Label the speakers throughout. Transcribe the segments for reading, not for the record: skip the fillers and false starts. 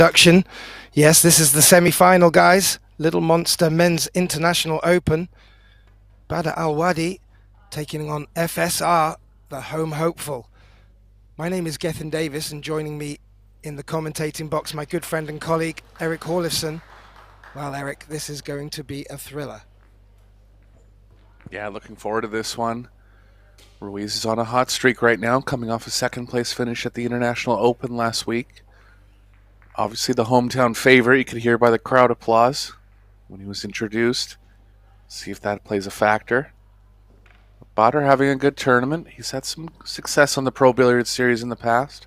Speaker 1: Production. Yes, this is the semi-final, guys. Little Monster Men's International Open. Badr AWADHI taking on FSR, the home hopeful. My name is Gethin Davis, and joining me in the commentating box, my good friend and colleague, Eric Horlifson. Well, Eric, this is going to be a thriller.
Speaker 2: Yeah, looking forward to this one. Ruiz is on a hot streak right now, coming off a second-place finish at the International Open last week. Obviously the hometown favorite, you could hear by the crowd applause when he was introduced. See if that plays a factor. Badr having a good tournament. He's had some success on the Pro Billiard Series in the past.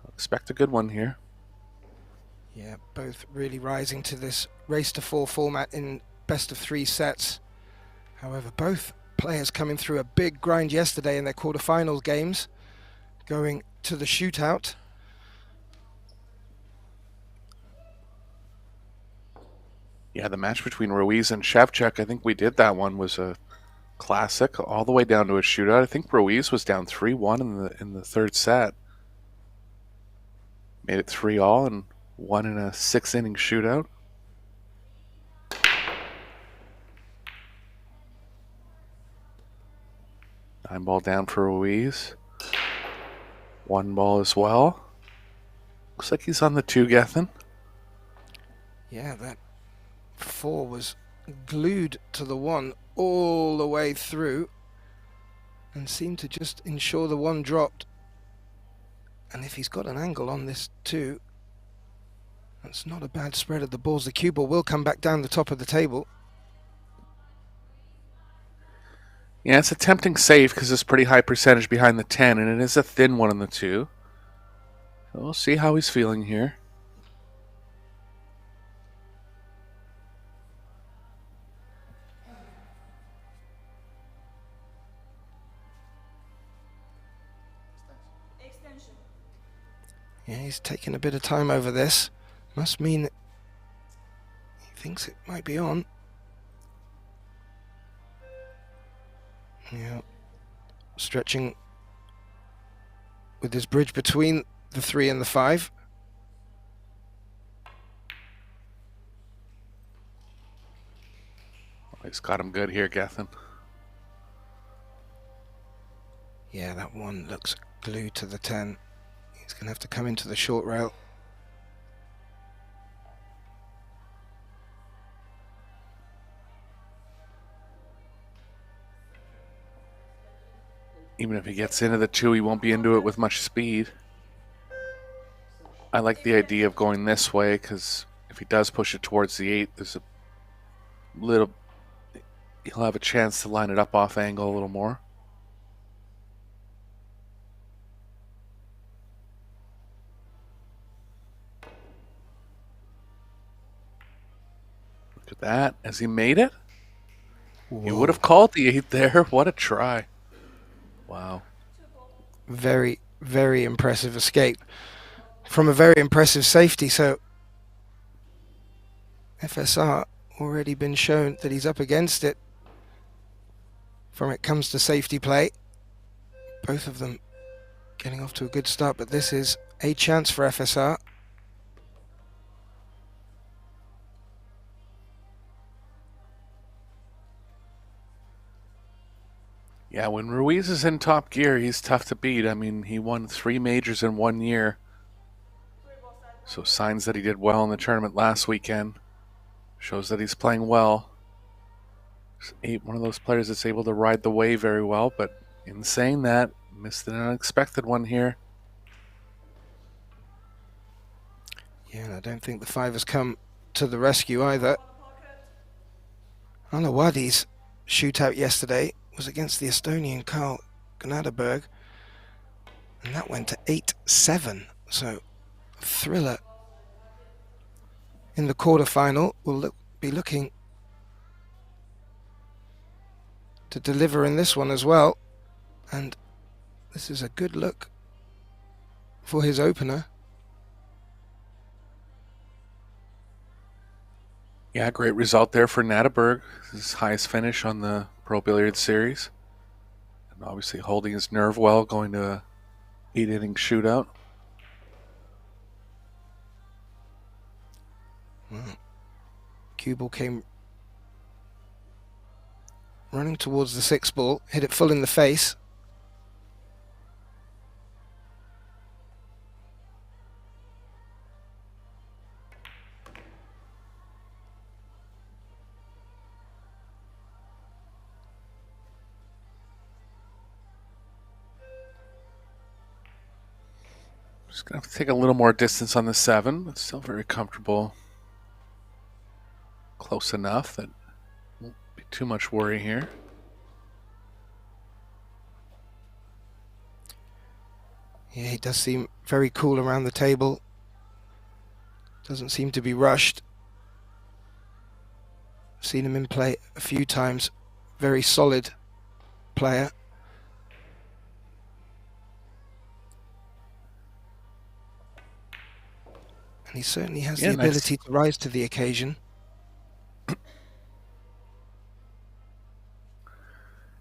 Speaker 2: Expect a good one here.
Speaker 1: Yeah, both really rising to this race-to-4 format in best-of-3 sets. However, both players coming through a big grind yesterday in their quarterfinals games, going to the shootout.
Speaker 2: Yeah, the match between Ruiz and Shevchuk, I think we did that one, was a classic, all the way down to a shootout. I think Ruiz was down 3-1 in the third set. Made it 3-all and won in a 6-inning shootout. Nine ball down for Ruiz. One ball as well. Looks like he's on the 2, Gethin.
Speaker 1: Yeah, that 4 was glued to the 1 all the way through and seemed to just ensure the 1 dropped. And if he's got an angle on this 2, that's not a bad spread of the balls. The cue ball will come back down the top of the table.
Speaker 2: Yeah, it's a tempting save because it's pretty high percentage behind the 10, and it is a thin one on the 2. So we'll see how he's feeling here.
Speaker 1: Yeah, he's taking a bit of time over this. Must mean that he thinks it might be on. Yeah, stretching with his bridge between the 3 and the 5.
Speaker 2: He's got him good here, Gethin.
Speaker 1: Yeah, that 1 looks glued to the 10. He's going to have to come into the short rail.
Speaker 2: Even if he gets into the 2, he won't be into it with much speed. I like the idea of going this way because if he does push it towards the 8, there's a little... he'll have a chance to line it up off angle a little more. Look at that. Has he made it?
Speaker 1: Whoa.
Speaker 2: He would have called the 8 there. What a try. Wow.
Speaker 1: Very, very impressive escape from a very impressive safety. So FSR already been shown that he's up against it from it comes to safety play. Both of them getting off to a good start, but this is a chance for FSR.
Speaker 2: Yeah, when Ruiz is in top gear, he's tough to beat. I mean, he won 3 majors in 1 year. So signs that he did well in the tournament last weekend. Shows that he's playing well. One of those players that's able to ride the wave very well, but in saying that, missed an unexpected one here.
Speaker 1: Yeah, and I don't think the 5 has come to the rescue either. AWADHI's shootout yesterday was against the Estonian Carl Gnadaberg, and that went to 8-7. So, thriller in the quarterfinal. Will be looking to deliver in this one as well, and this is a good look for his opener.
Speaker 2: Yeah, great result there for Gnadaberg. His highest finish on the Pro Billiard Series. And obviously holding his nerve well, going to an 8-inning shootout.
Speaker 1: Cue ball came running towards the 6 ball, hit it full in the face.
Speaker 2: Just going to have to take a little more distance on the 7, but still very comfortable. Close enough that won't be too much worry here.
Speaker 1: Yeah, he does seem very cool around the table. Doesn't seem to be rushed. Seen him in play a few times. Very solid player. And he certainly has the ability to rise to the occasion.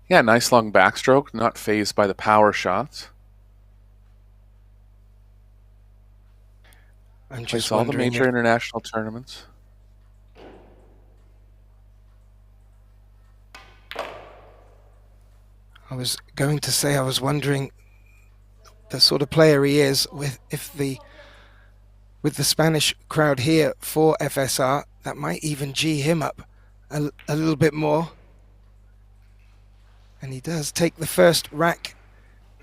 Speaker 2: Yeah, nice long backstroke, not phased by the power shots.
Speaker 1: I'm
Speaker 2: just all the major international tournaments.
Speaker 1: I was going to say, I was wondering the sort of player he is with the Spanish crowd here for FSR, that might even G him up a little bit more. And he does take the first rack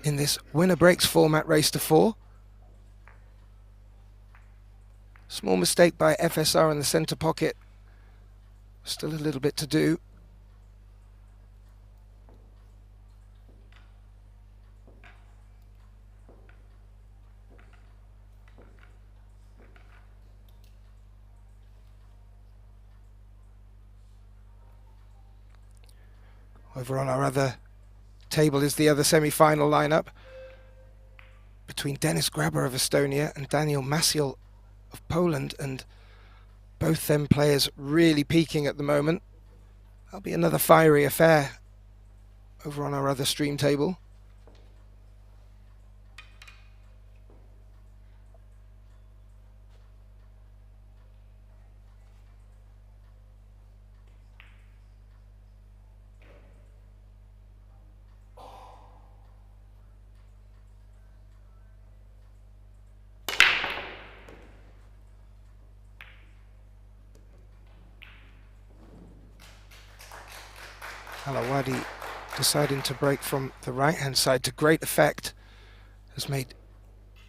Speaker 1: in this winner breaks format race to 4. Small mistake by FSR in the center pocket. Still a little bit to do. Over on our other table is the other semi-final lineup between Denis Graber of Estonia and Daniel Maciel of Poland, and both them players really peaking at the moment. That'll be another fiery affair over on our other stream table. AWADHI deciding to break from the right-hand side to great effect. Has made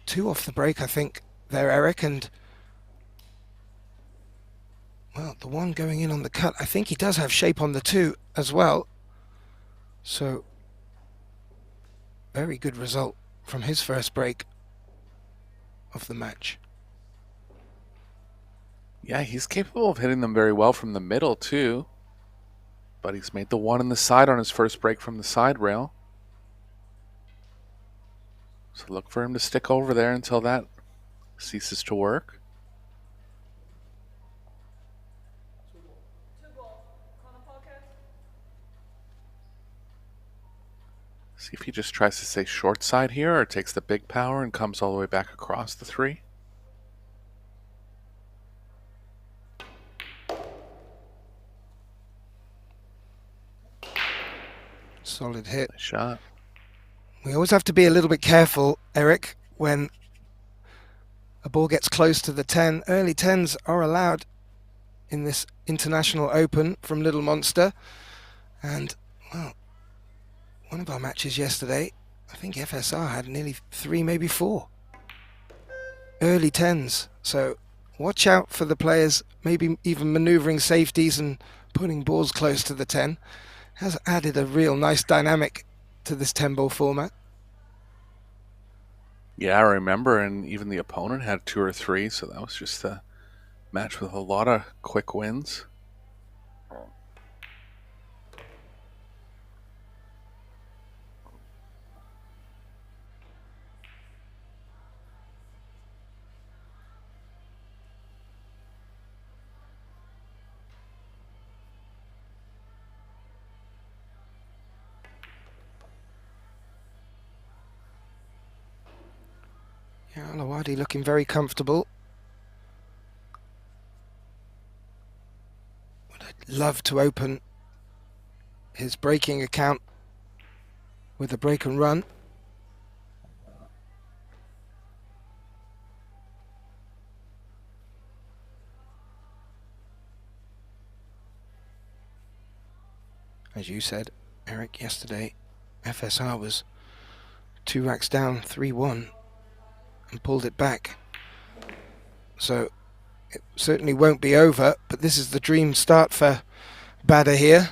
Speaker 1: 2 off the break, I think, there, Eric, and well, the one going in on the cut, I think he does have shape on the 2 as well. So, very good result from his first break of the match.
Speaker 2: Yeah, he's capable of hitting them very well from the middle, too. But he's made the 1 on the side on his first break from the side rail. So look for him to stick over there until that ceases to work. See if he just tries to stay short side here or takes the big power and comes all the way back across the 3.
Speaker 1: Solid hit.
Speaker 2: Nice shot.
Speaker 1: We always have to be a little bit careful, Eric, when a ball gets close to the 10. Early 10s are allowed in this International Open from Little Monster. And, well, one of our matches yesterday, I think FSR had nearly 3, maybe 4 early 10s. So watch out for the players, maybe even maneuvering safeties and putting balls close to the 10. Has added a real nice dynamic to this 10-ball format.
Speaker 2: Yeah, I remember, and even the opponent had 2 or 3, so that was just a match with a lot of quick wins.
Speaker 1: Yeah, AWADHI looking very comfortable. love to open his breaking account with a break and run. As you said, Eric, yesterday, FSR was 2 racks down, 3-1, and pulled it back. So it certainly won't be over, but this is the dream start for Bader here.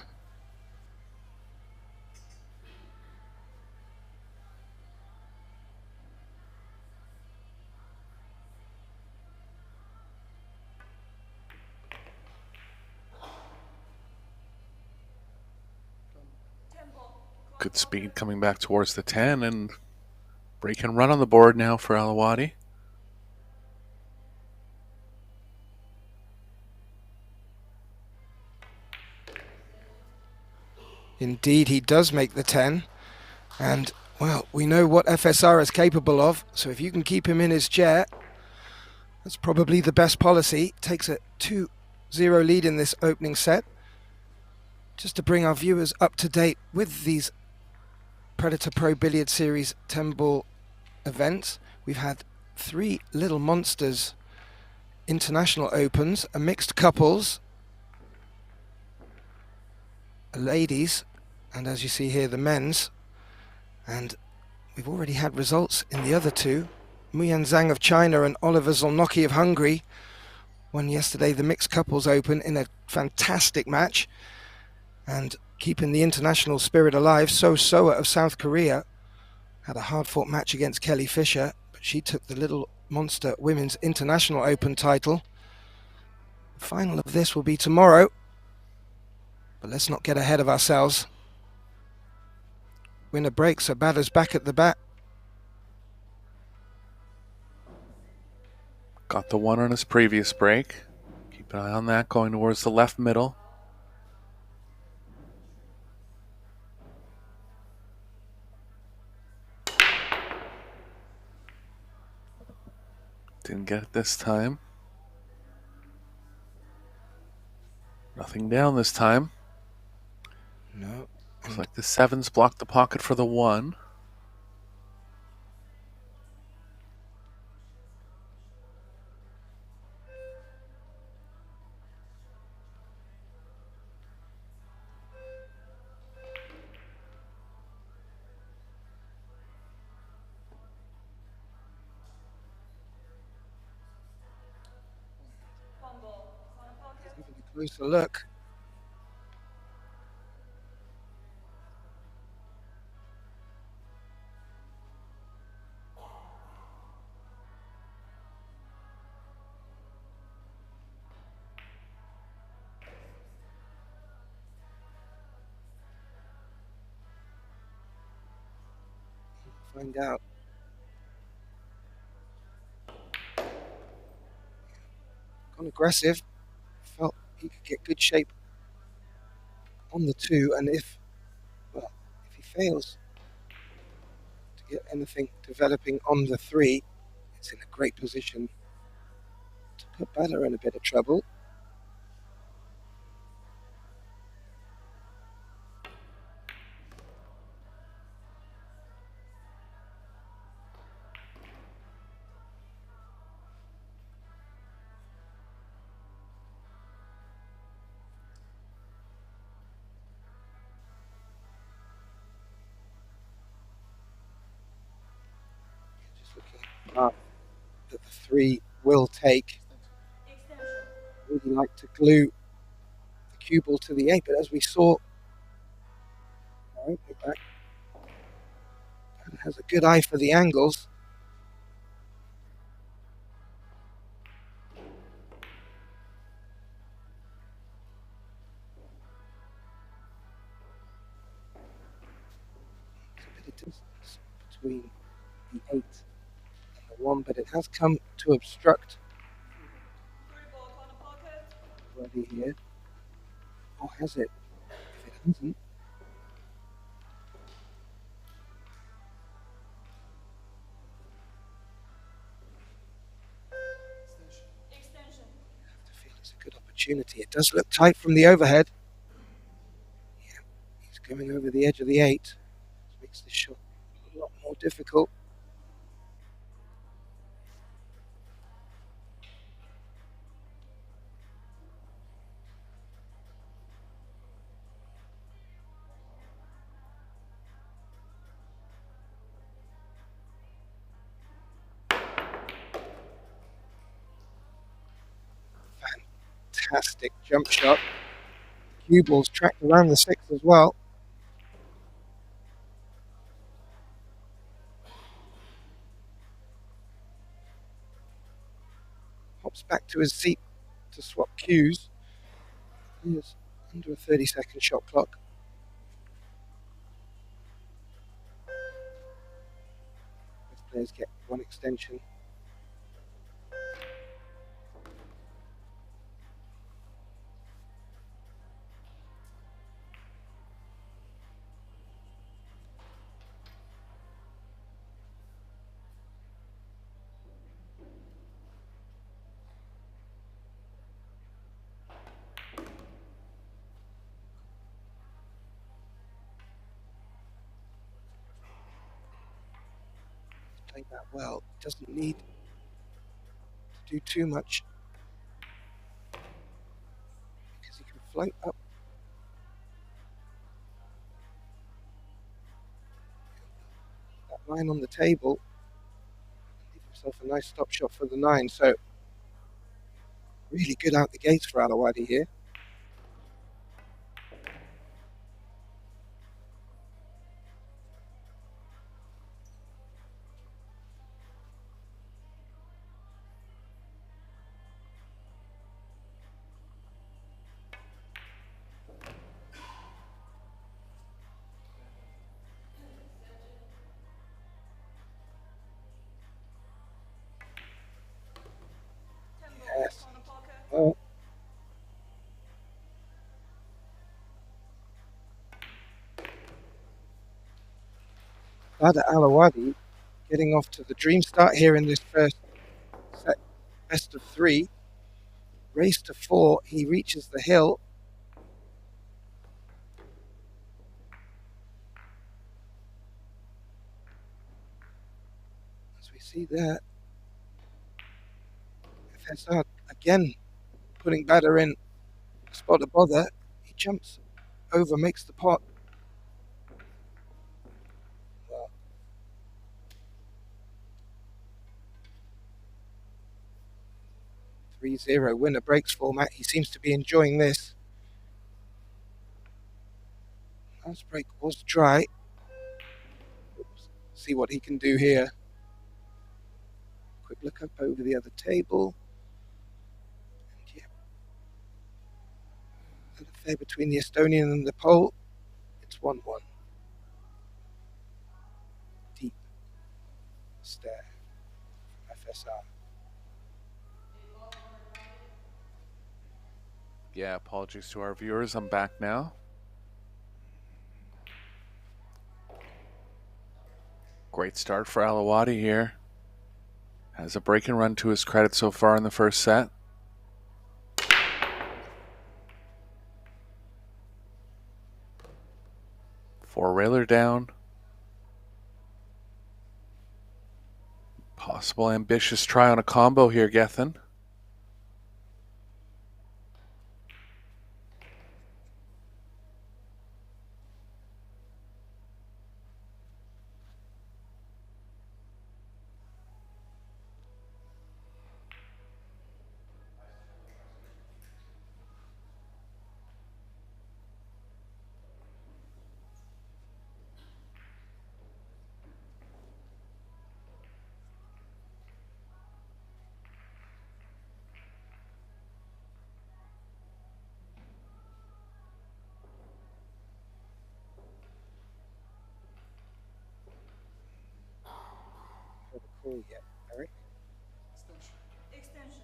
Speaker 2: Good speed coming back towards the 10, and break and run on the board now for AWADHI.
Speaker 1: Indeed, he does make the 10. And, well, we know what FSR is capable of. So if you can keep him in his chair, that's probably the best policy. Takes a 2-0 lead in this opening set. Just to bring our viewers up to date with these Predator Pro Billiard Series 10-ball events, we've had 3 Little Monsters International Opens, a mixed couples, a ladies, and as you see here, the men's. And we've already had results in the other 2. Muyan Zhang of China and Oliver Zolnocki of Hungary won yesterday the Mixed Couples Open in a fantastic match. And keeping the international spirit alive, So Soa of South Korea had a hard-fought match against Kelly Fisher, but she took the Little Monster Women's International Open title. The final of this will be tomorrow, but let's not get ahead of ourselves. Winner breaks, so Bader's back at the bat.
Speaker 2: Got the 1 on his previous break. Keep an eye on that, going towards the left middle. Didn't get it this time. Nothing down this time.
Speaker 1: No.
Speaker 2: Looks like the 7s blocked the pocket for the 1.
Speaker 1: Closer look. Find out. Gone aggressive. Felt he could get good shape on the 2, and if he fails to get anything developing on the 3, it's in a great position to put Bader in a bit of trouble. Just looking up that the 3 will take. Really like to glue the cue ball to the 8, but as we saw, all right, we're back. And has a good eye for the angles. There's a bit of distance between the 8 and the 1, but it has come to obstruct already here. Or has it? If it hasn't, I have to feel it's a good opportunity opportunity. It does look tight from the overhead. Yeah, he's coming over the edge of the 8. This makes this shot a lot more difficult. Fantastic jump shot. Cue ball's tracked around the 6 as well. Hops back to his seat to swap cues. He is under a 30-second shot clock. Both players get one extension. Playing that well. Doesn't need to do too much because he can float up that line on the table and leave himself a nice stop shot for the 9. So really good out the gates for AWADHI here. Yes. Oh. Bada AWADHI getting off to the dream start here in this first set, best of 3. Race to 4, he reaches the hill. As we see there, FSR again putting Bada in a spot of bother. He jumps over, makes the pot. Well, 3-0 winner breaks format. He seems to be enjoying this. Last break was dry. See what he can do here. Quick look up over the other table. And yeah, an affair between the Estonian and the Pole. It's 1-1. Deep stare from FSR.
Speaker 2: Yeah, apologies to our viewers. I'm back now. Great start for AWADHI here. Has a break and run to his credit so far in the first set. Four-railer down. Possible ambitious try on a combo here, Gethin.
Speaker 1: Call yet, Eric?
Speaker 3: Extension.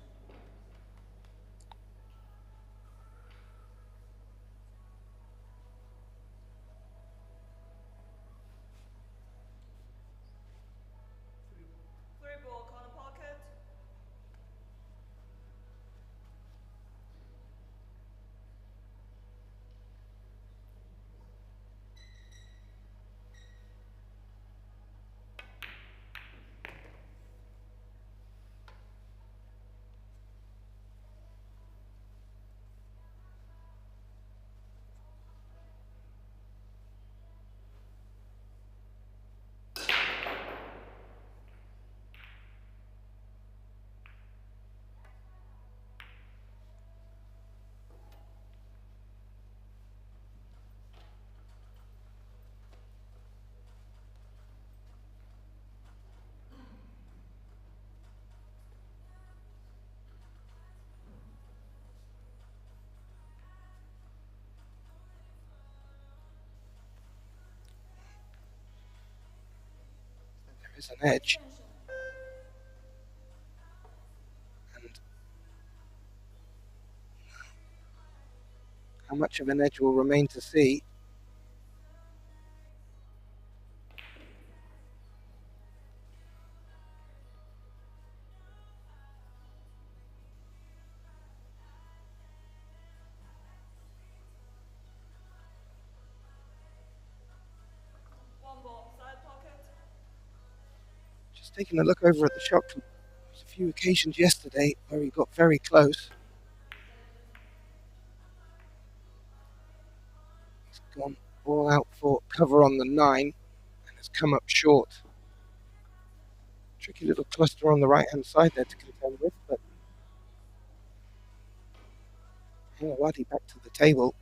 Speaker 3: Three ball corner pocket.
Speaker 1: There's an edge. And how much of an edge will remain to see. Just taking a look over at the shot clock. There's a few occasions yesterday where he got very close. He's gone all out for cover on the 9 and has come up short. Tricky little cluster on the right hand side there to contend with, but AWADHI back to the table.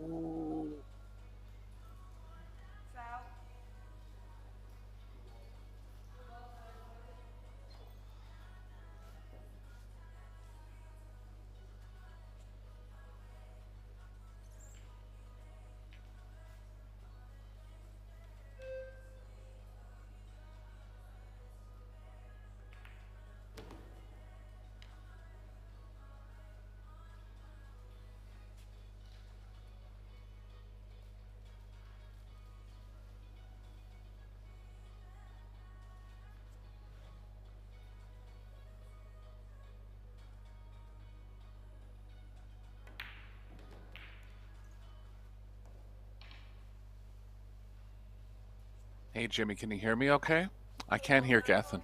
Speaker 1: Ooh.
Speaker 2: Hey, Jimmy, can you hear me okay? I can't hear Gethin.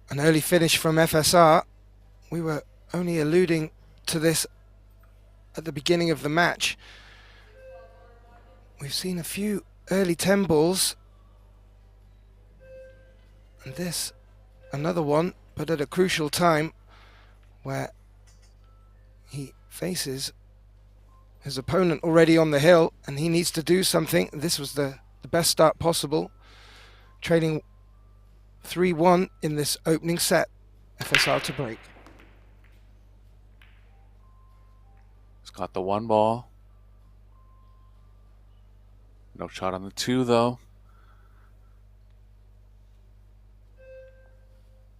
Speaker 1: An early finish from FSR. We were only alluding to this at the beginning of the match. We've seen a few early 10 balls And this, another one, but at a crucial time where he faces his opponent already on the hill and he needs to do something. This was the best start possible. Trailing 3-1 in this opening set. FSR to break.
Speaker 2: He's got the 1 ball. No shot on the 2, though.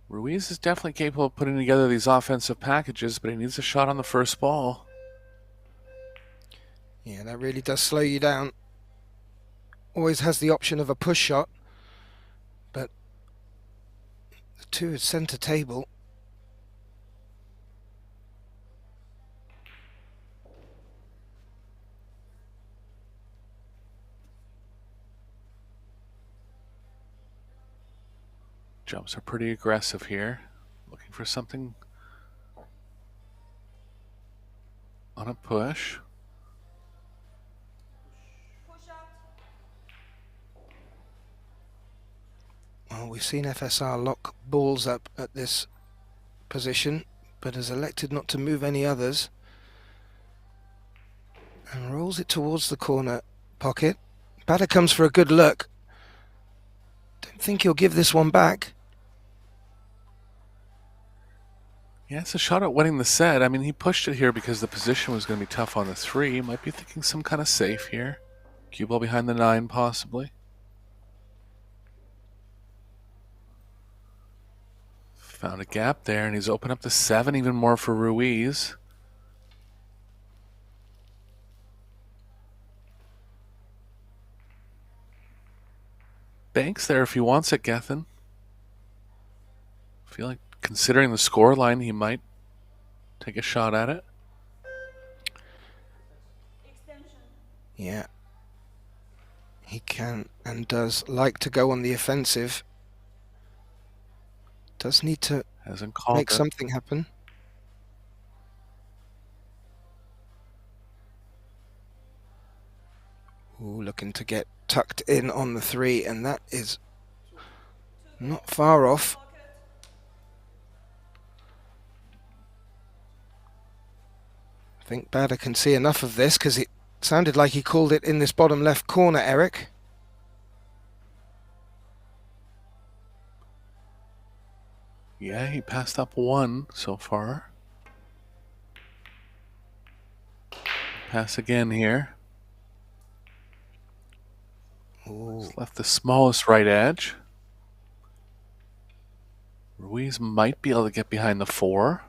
Speaker 2: Ruiz is definitely capable of putting together these offensive packages, but he needs a shot on the first ball.
Speaker 1: Yeah, that really does slow you down. Always has the option of a push shot, but the 2 is center table.
Speaker 2: Jumps are pretty aggressive here. Looking for something on a push.
Speaker 1: Well, we've seen FSR lock balls up at this position, but has elected not to move any others. And rolls it towards the corner pocket. Batter comes for a good look. Don't think he'll give this one back.
Speaker 2: Yeah, it's a shot at winning the set. I mean, he pushed it here because the position was going to be tough on the 3. Might be thinking some kind of safe here. Cue ball behind the 9, possibly. Found a gap there, and he's opened up the 7 even more for Ruiz. Banks there if he wants it, Gethin. I feel like considering the score line, he might take a shot at it.
Speaker 1: Yeah. He can and does like to go on the offensive. Does need to make something happen. Ooh, looking to get tucked in on the 3, and that is not far off. I think Bader can see enough of this because it sounded like he called it in this bottom left corner, Eric.
Speaker 2: Yeah, he passed up 1 so far. Pass again here. He's left the smallest right edge. Ruiz might be able to get behind the 4.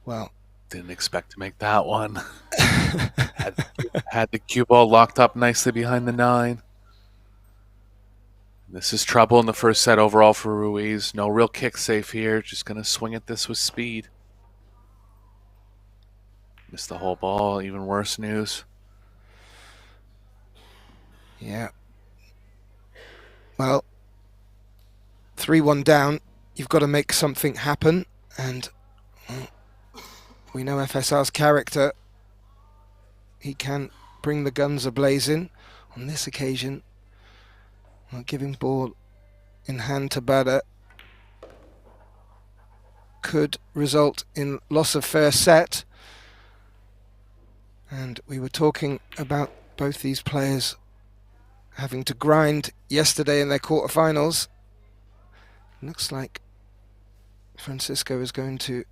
Speaker 1: Well,
Speaker 2: didn't expect to make that one. had the cue ball locked up nicely behind the 9. This is trouble in the first set overall for Ruiz. No real kick safe here. Just going to swing at this with speed. Missed the whole ball. Even worse news.
Speaker 1: Yeah. Well, 3-1 down. You've got to make something happen. And we know FSR's character. He can bring the guns a-blazing. On this occasion, giving ball in hand to Bader could result in loss of first set. And we were talking about both these players having to grind yesterday in their quarterfinals. Looks like Francisco is going to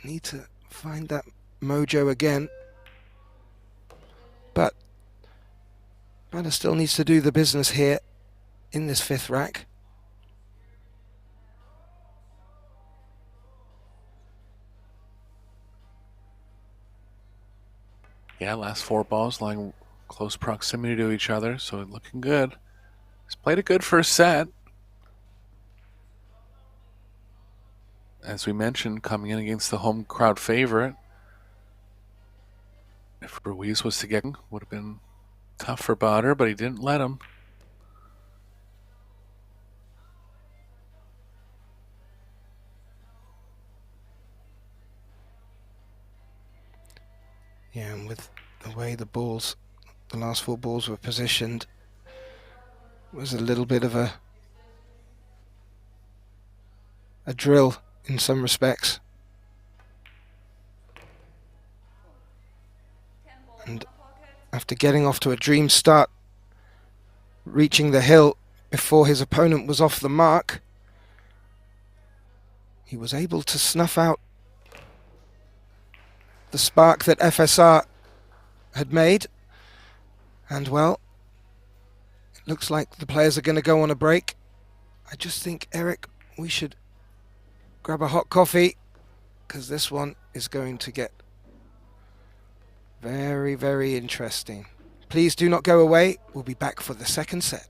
Speaker 1: need to find that mojo again. But Bader still needs to do the business here in this 5th rack.
Speaker 2: Yeah, last 4 balls lying close proximity to each other, so looking good. He's played a good first set. As we mentioned, coming in against the home crowd favorite. If Ruiz was to get him, would have been tough for Bader, but he didn't let him.
Speaker 1: Yeah, and with the way the last 4 balls were positioned, was a little bit of a drill in some respects. And after getting off to a dream start, reaching the hill before his opponent was off the mark, he was able to snuff out the spark that FSR had made. And well, it looks like the players are going to go on a break. I just think, Eric, we should grab a hot coffee, because this one is going to get very, very interesting. Please do not go away. We'll be back for the second set.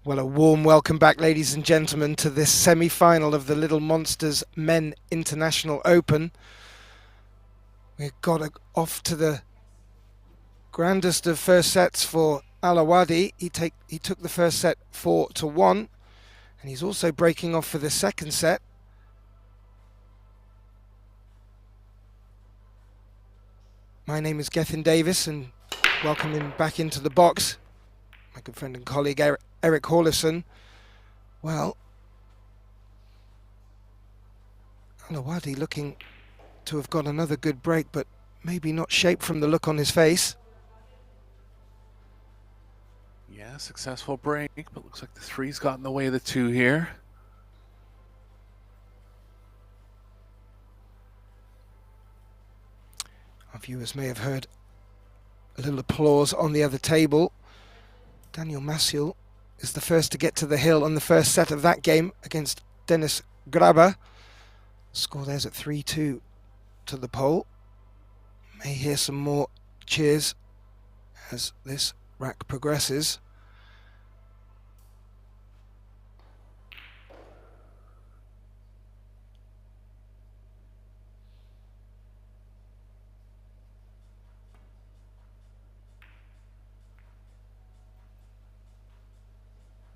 Speaker 1: Well, a warm welcome back, ladies and gentlemen, to this semi-final of the Little Monsters Men International Open. We've got off to the grandest of first sets for AWADHI. He took the first set 4-1, and he's also breaking off for the second set. My name is Gethin Davis, and welcoming back into the box my good friend and colleague Eric Horlison. Well, AWADHI looking to have got another good break, but maybe not shaped from the look on his face.
Speaker 2: Yeah, successful break, but looks like the 3's got in the way of the 2 here.
Speaker 1: Our viewers may have heard a little applause on the other table. Daniel Maciel is the first to get to the hill on the first set of that game against Dennis Graber. Score there's at 3-2 to the pole. May hear some more cheers as this rack progresses.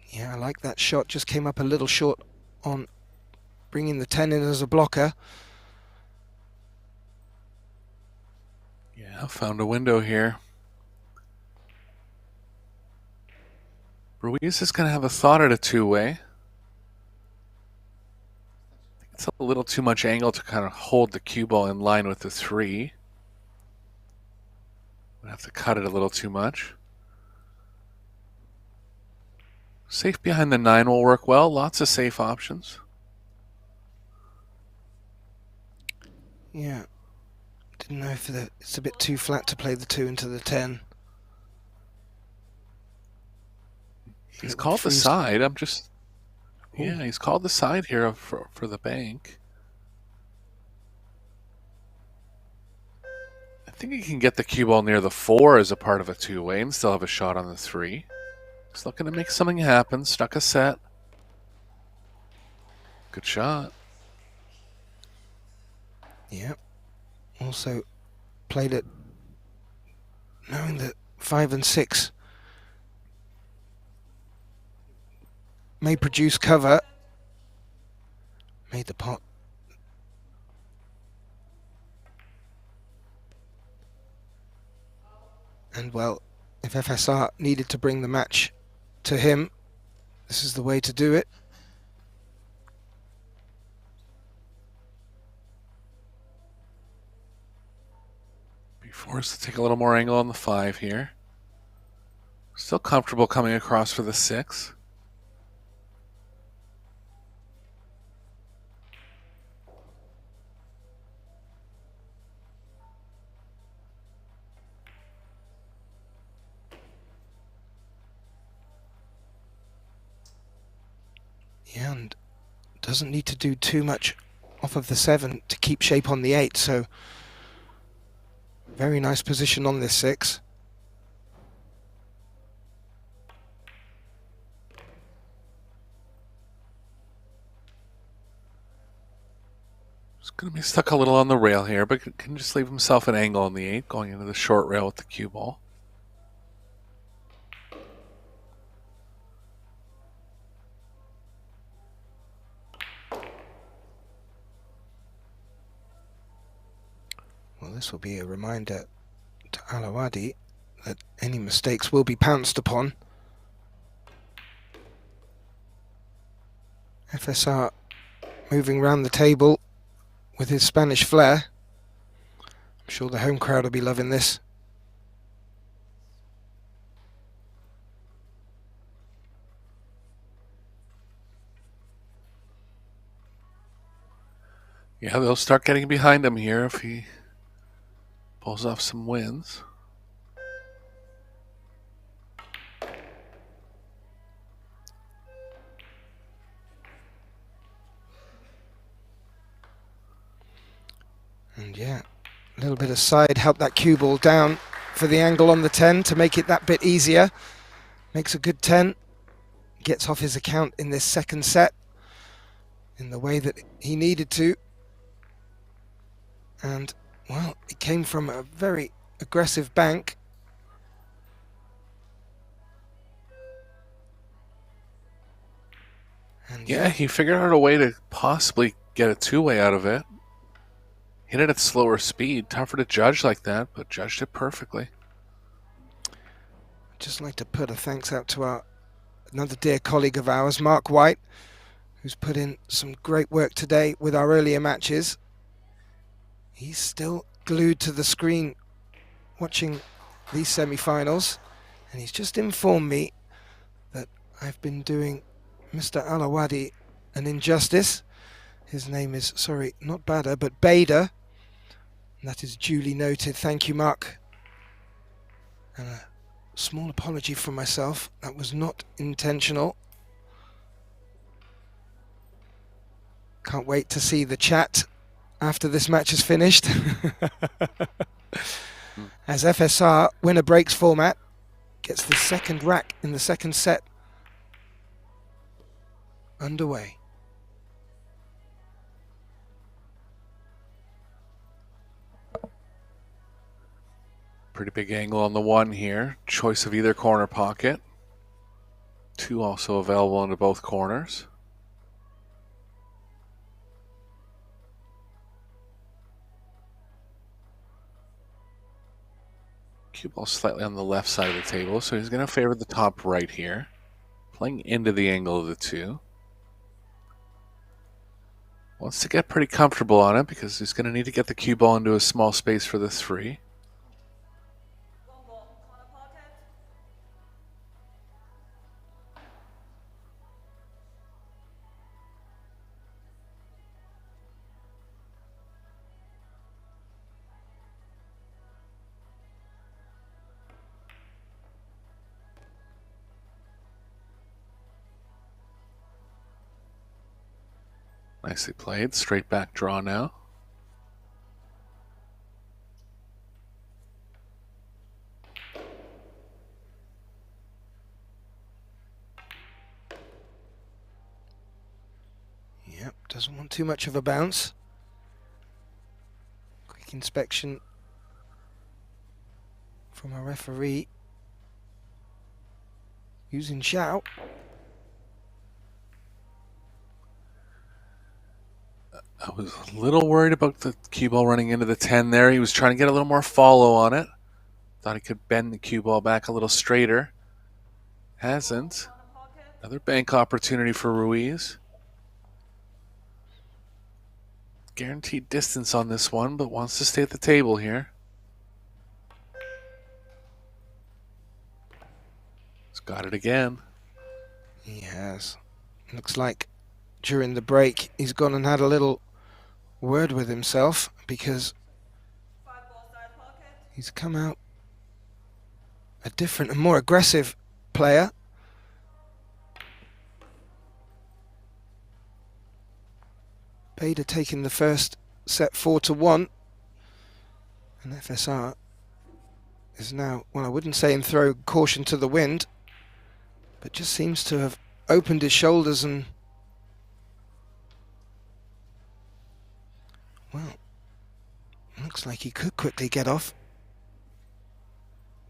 Speaker 1: Yeah, I like that shot. Just came up a little short on bringing the 10 in as a blocker.
Speaker 2: Yeah, found a window here. Ruiz is going to have a thought at a 2-way. I think it's a little too much angle to kind of hold the cue ball in line with the 3. Would have to cut it a little too much. Safe behind the 9 will work well. Lots of safe options.
Speaker 1: Yeah. Didn't know if it's a bit too flat to play the 2 into the 10.
Speaker 2: He's called the side. I'm just... Yeah, he's called the side here for the bank. I think he can get the cue ball near the 4 as a part of a 2-way and still have a shot on the 3. He's looking to make something happen. Stuck a set. Good shot.
Speaker 1: Yep. Also played it knowing that 5 and 6 may produce cover. Made the pot. And well, if FSR needed to bring the match to him, this is the way to do it.
Speaker 2: Be forced to take a little more angle on the 5 here. Still comfortable coming across for the 6.
Speaker 1: Yeah, and doesn't need to do too much off of the 7 to keep shape on the 8, so very nice position on this 6.
Speaker 2: He's going to be stuck a little on the rail here, but can just leave himself an angle on the 8 going into the short rail with the cue ball.
Speaker 1: Well, this will be a reminder to AWADHI that any mistakes will be pounced upon. FSR moving round the table with his Spanish flair. I'm sure the home crowd will be loving this.
Speaker 2: Yeah, they'll start getting behind him here if he pulls off some wins.
Speaker 1: And yeah, a little bit of side help that cue ball down for the angle on the 10 to make it that bit easier. Makes a good 10. gets off his account in this second set in the way that he needed to. And, well, it came from a very aggressive bank. And
Speaker 2: yeah, he figured out a way to possibly get a two-way out of it. Hit it at slower speed. Tougher to judge like that, but judged it perfectly.
Speaker 1: I'd just like to put a thanks out to another dear colleague of ours, Mark White, who's put in some great work today with our earlier matches. He's still glued to the screen watching these semi-finals, and he's just informed me that I've been doing Mr. AWADHI an injustice. His name is, sorry, not Bader, but Bader. And that is duly noted. Thank you, Mark. And a small apology from myself. That was not intentional. Can't wait to see the chat after this match is finished. As FSR winner breaks format gets the second rack in the second set underway.
Speaker 2: Pretty big angle on the one here. Choice of either corner pocket. Two also available into both corners. Cue ball slightly on the left side of the table, so he's going to favor the top right here. Playing into the angle of the two. Wants to get pretty comfortable on it because he's going to need to get the cue ball into a small space for the three. Nicely played. Straight back draw now.
Speaker 1: Yep, doesn't want too much of a bounce. Quick inspection from a referee using shout.
Speaker 2: I was a little worried about the cue ball running into the 10 there. He was trying to get a little more follow on it. Thought he could bend the cue ball back a little straighter. Hasn't. Another bank opportunity for Ruiz. Guaranteed distance on this one, but wants to stay at the table here. He's got it again.
Speaker 1: He has. Looks like during the break he's gone and had a little word with himself because he's come out a different and more aggressive player. Bader taking the first set 4-1, and FSR is now, well, I wouldn't say him throw caution to the wind, but just seems to have opened his shoulders and, well, looks like he could quickly get off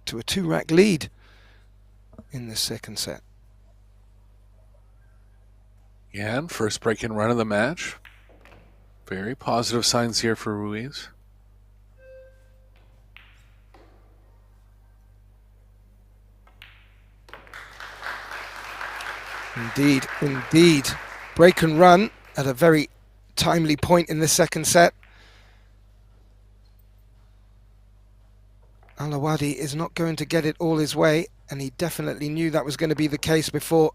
Speaker 1: to a 2-rack lead in this second set.
Speaker 2: Yeah, and first break-in run of the match. Very positive signs here for Ruiz.
Speaker 1: Indeed, indeed. Break and run at a very timely point in the second set. AWADHI is not going to get it all his way, and he definitely knew that was going to be the case before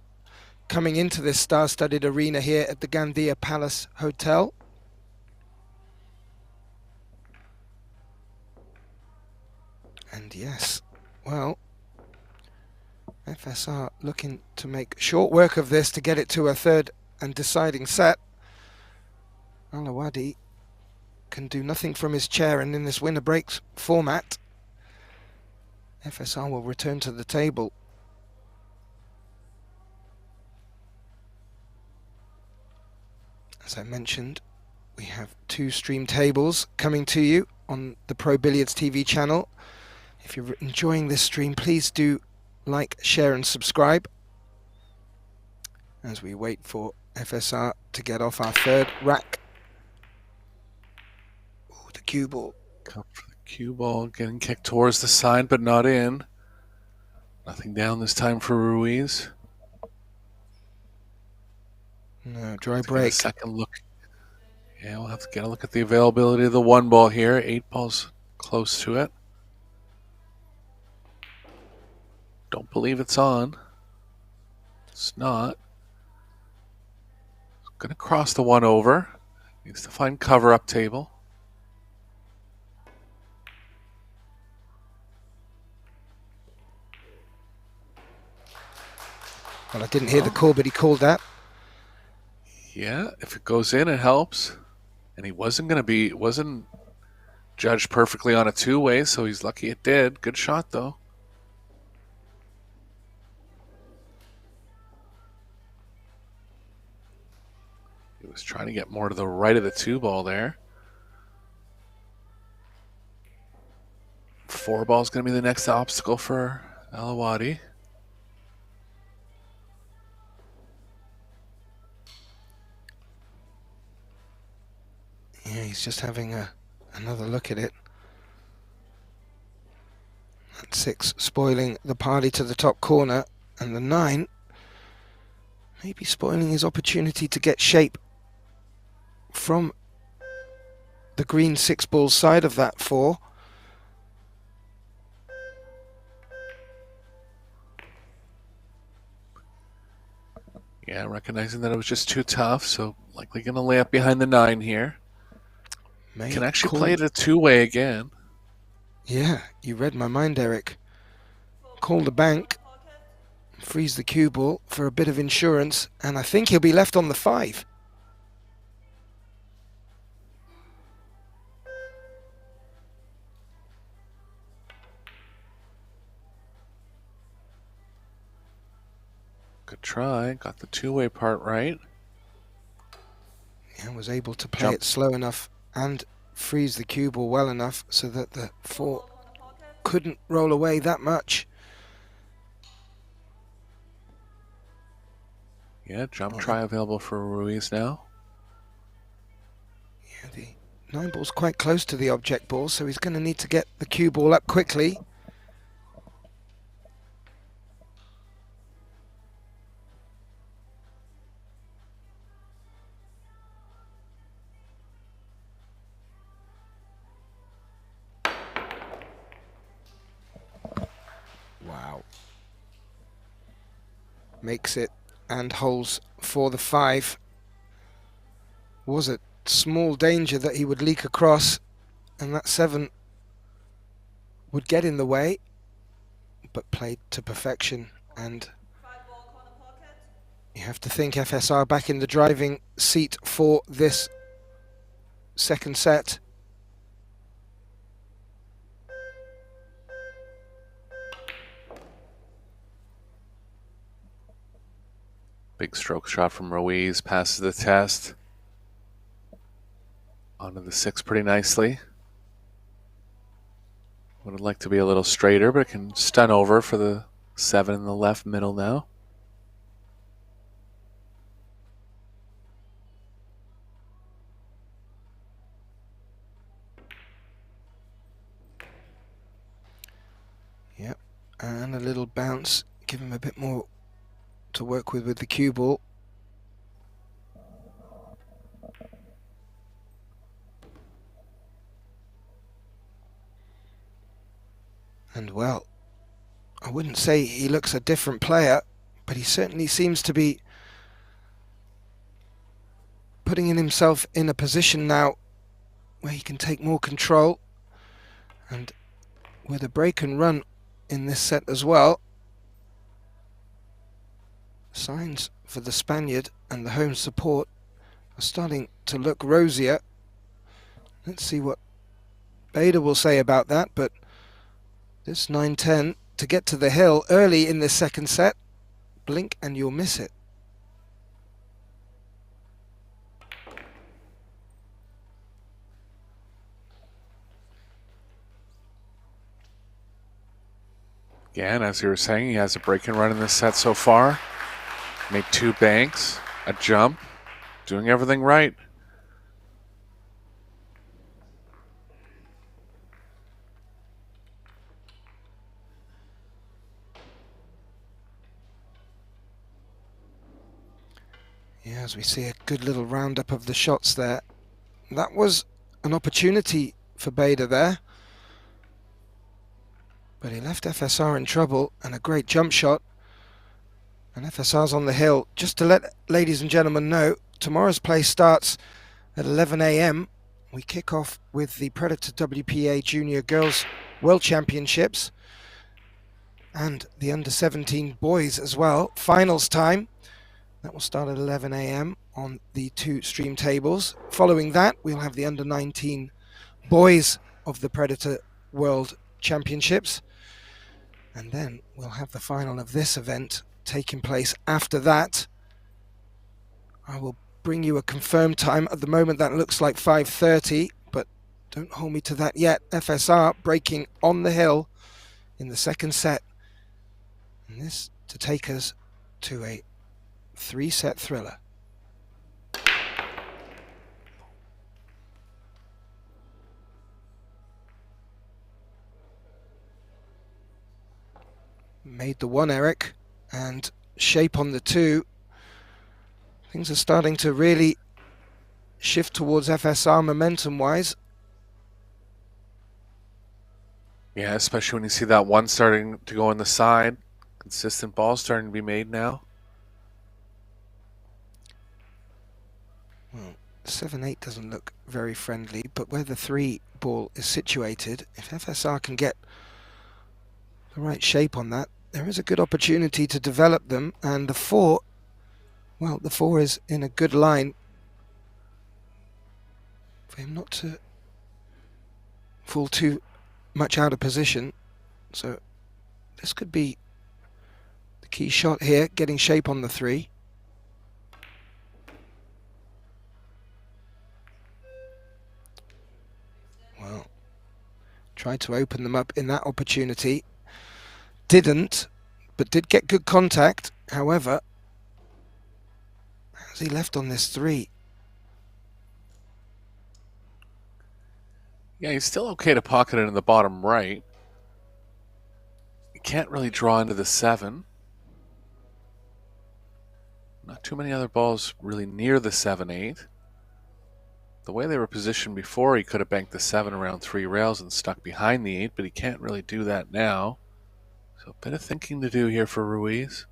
Speaker 1: coming into this star-studded arena here at the Gandia Palace Hotel. And yes, well, FSR looking to make short work of this to get it to a third and deciding set. AWADHI can do nothing from his chair, and in this winner breaks format, FSR will return to the table. As I mentioned, we have 2 stream tables coming to you on the Pro Billiards TV channel. If you're enjoying this stream, please do like, share and subscribe as we wait for FSR to get off our 3rd rack. Oh, the cue ball.
Speaker 2: Come for the cue ball, getting kicked towards the side, but not in. Nothing down this time for Ruiz.
Speaker 1: No, dry break.
Speaker 2: Second look. Yeah, we'll have to get a look at the availability of the 1 ball here. 8 balls close to it. Don't believe it's on. It's not. Going to cross the 1 over. Needs to find cover up table.
Speaker 1: Well, I didn't hear the call, but he called that.
Speaker 2: Yeah, if it goes in, it helps. And he wasn't judged perfectly on a 2-way, so he's lucky it did. Good shot, though. He was trying to get more to the right of the 2 ball there. 4 ball is going to be the next obstacle for AWADHI.
Speaker 1: Yeah, he's just having another look at it. That 6 spoiling the party to the top corner, and the 9 maybe spoiling his opportunity to get shape from the green 6 ball side of that 4.
Speaker 2: Yeah, recognizing that it was just too tough, so likely going to lay up behind the 9 here. Can actually play it a 2-way again.
Speaker 1: Yeah, you read my mind, Eric. Call the bank, freeze the cue ball for a bit of insurance, and I think he'll be left on the 5.
Speaker 2: Good try. Got the 2-way part right.
Speaker 1: And was able to play it slow enough and freeze the cue ball well enough so that the 4 couldn't roll away that much.
Speaker 2: Yeah, jump try available for Ruiz now.
Speaker 1: Yeah, the 9 ball's quite close to the object ball, so he's going to need to get the cue ball up quickly. Wow. Makes it and holds for the 5. Was a small danger that he would leak across and that 7 would get in the way, but played to perfection. And you have to think FSR back in the driving seat for this second set.
Speaker 2: Big stroke shot from Ruiz, passes the test. Onto the 6 pretty nicely. Would have liked to be a little straighter, but it can stun over for the 7 in the left middle now.
Speaker 1: Yep, and a little bounce, give him a bit more to work with the cue ball. And well, I wouldn't say he looks a different player, but he certainly seems to be putting himself in a position now where he can take more control, and with a break and run in this set as well, signs for the Spaniard and the home support are starting to look rosier. Let's see what Beda will say about that, but this 9-10 to get to the hill early in this second set, blink and you'll miss it.
Speaker 2: Yeah, and as you were saying, he has a break-in run in this set so far. Made 2 banks, a jump, doing everything right.
Speaker 1: Yeah, as we see a good little roundup of the shots there. That was an opportunity for Bader there. But he left FSR in trouble, and a great jump shot. And FSR's on the hill. Just to let ladies and gentlemen know, tomorrow's play starts at 11 a.m. We kick off with the Predator WPA Junior Girls World Championships and the Under-17 boys as well. Finals time. That will start at 11 a.m. on the 2 stream tables. Following that, we'll have the Under-19 boys of the Predator World Championships. And then we'll have the final of this event taking place after that. I will bring you a confirmed time. At the moment, that looks like 5:30, but don't hold me to that yet. FSR breaking on the hill in the second set. And this to take us to a 3-set thriller. Made the 1, Eric, and shape on the 2. Things are starting to really shift towards FSR momentum-wise.
Speaker 2: Yeah, especially when you see that 1 starting to go on the side. Consistent balls starting to be made now.
Speaker 1: Well, 7-8 doesn't look very friendly, but where the 3 ball is situated, if FSR can get the right shape on that, there is a good opportunity to develop them. And the 4, well, the 4 is in a good line for him not to fall too much out of position. So this could be the key shot here, getting shape on the 3. Well, tried to open them up in that opportunity. Didn't, but did get good contact. However, how's he left on this 3?
Speaker 2: Yeah, he's still okay to pocket it in the bottom right. He can't really draw into the 7. Not too many other balls really near the 7-8. The way they were positioned before, he could have banked the 7 around 3 rails and stuck behind the 8, but he can't really do that now. So a bit of thinking to do here for Ruiz.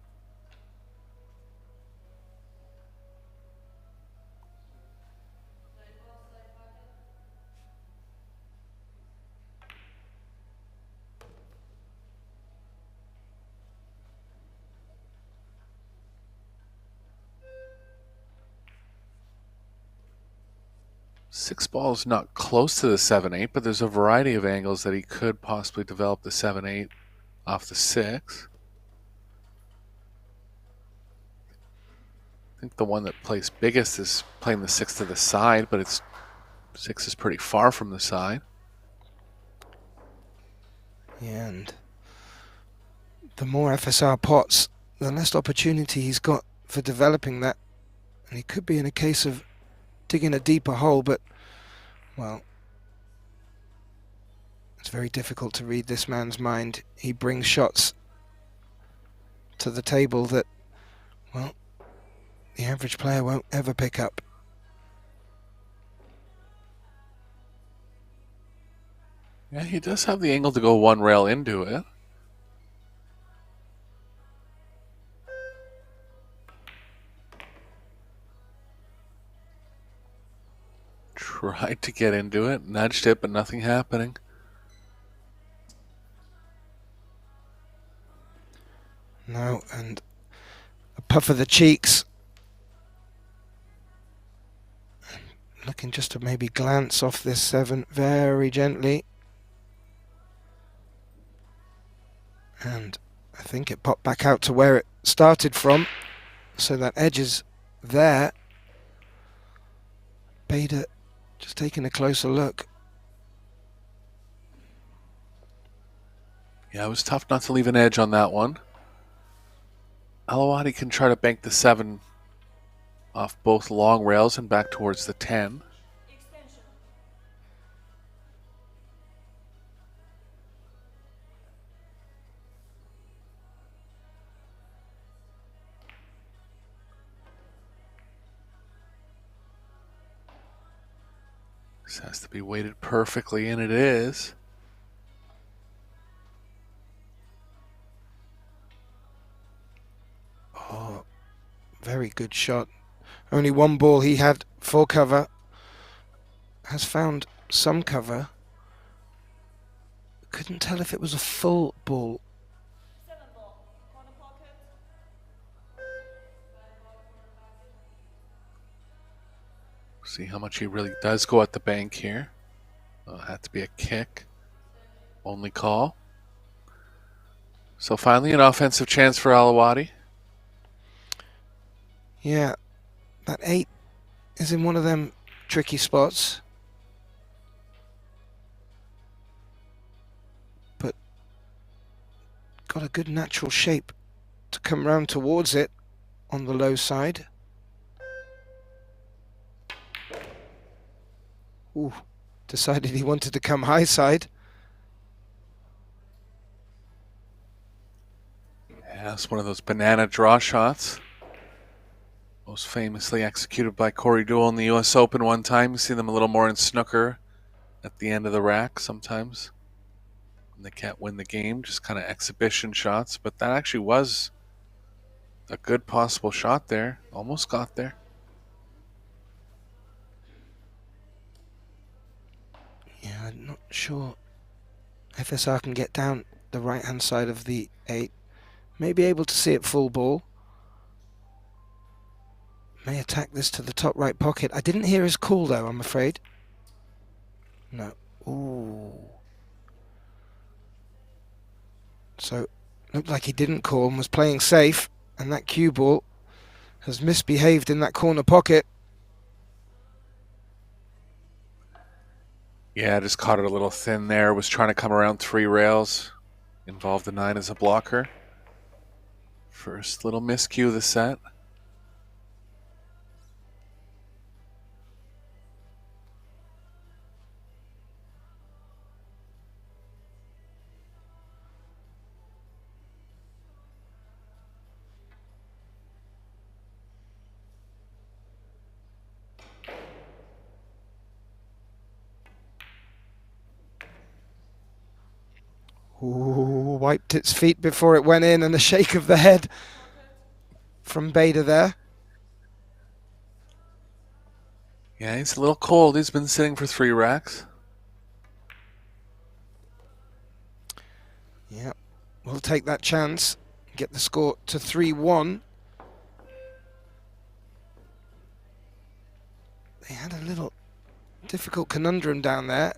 Speaker 2: Six balls not close to the 7-8, but there's a variety of angles that he could possibly develop the 7-8 off the 6. I think the one that plays biggest is playing the 6 to the side, but it's 6 is pretty far from the side.
Speaker 1: Yeah, and the more FSR pots, the less opportunity he's got for developing that. And he could be in a case of digging a deeper hole, but, well, it's very difficult to read this man's mind. He brings shots to the table that, well, the average player won't ever pick up.
Speaker 2: Yeah, he does have the angle to go 1 rail into it. Tried to get into it, nudged it, but nothing happening.
Speaker 1: No, and a puff of the cheeks. Looking just to maybe glance off this 7 very gently. And I think it popped back out to where it started from. So that edge is there. Bader just taking a closer look.
Speaker 2: Yeah, it was tough not to leave an edge on that one. AWADHI can try to bank the 7 off both long rails and back towards the 10. This has to be weighted perfectly, and it is.
Speaker 1: Oh, very good shot. Only one ball he had for cover. Has found some cover. Couldn't tell if it was a full ball.
Speaker 2: See how much he really does go at the bank here. It'll have to be a kick. Only call. So finally an offensive chance for AWADHI.
Speaker 1: Yeah, that 8 is in one of them tricky spots. But got a good natural shape to come round towards it on the low side. Ooh, decided he wanted to come high side.
Speaker 2: Yeah, that's one of those banana draw shots. Most famously executed by Corey Deuel in the US Open one time. You see them a little more in snooker at the end of the rack sometimes. When they can't win the game, just kind of exhibition shots. But that actually was a good possible shot there. Almost got there.
Speaker 1: Yeah, I'm not sure FSR can get down the right hand side of the 8. May be able to see it full ball. May attack this to the top right pocket. I didn't hear his call though, I'm afraid. No. Ooh. So, looked like he didn't call and was playing safe, and that cue ball has misbehaved in that corner pocket.
Speaker 2: Yeah, just caught it a little thin there. Was trying to come around 3 rails. Involved the 9 as a blocker. First little miscue of the set.
Speaker 1: Ooh, wiped its feet before it went in, and a shake of the head from Bader there.
Speaker 2: Yeah, he's a little cold. He's been sitting for 3 racks.
Speaker 1: Yeah, we'll take that chance. Get the score to 3-1. They had a little difficult conundrum down there.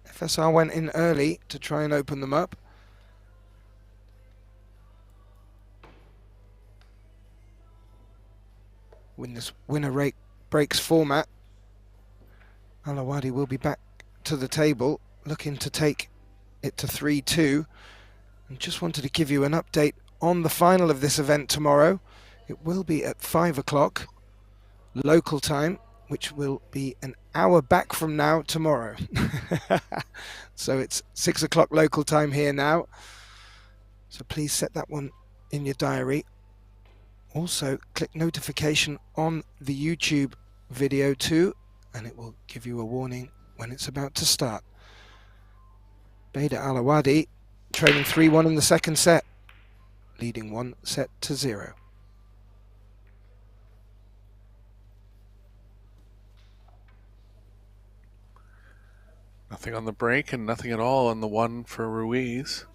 Speaker 1: FSR went in early to try and open them up. Win this winner breaks format. AWADHI will be back to the table, looking to take it to 3-2. And just wanted to give you an update on the final of this event tomorrow. It will be at 5 o'clock local time, which will be an hour back from now tomorrow. So it's 6 o'clock local time here now. So please set that one in your diary. Also, click notification on the YouTube video too, and it will give you a warning when it's about to start. Bader AWADHI trailing 3-1 in the second set, leading 1-0.
Speaker 2: Nothing on the break and nothing at all on the 1 for Ruiz.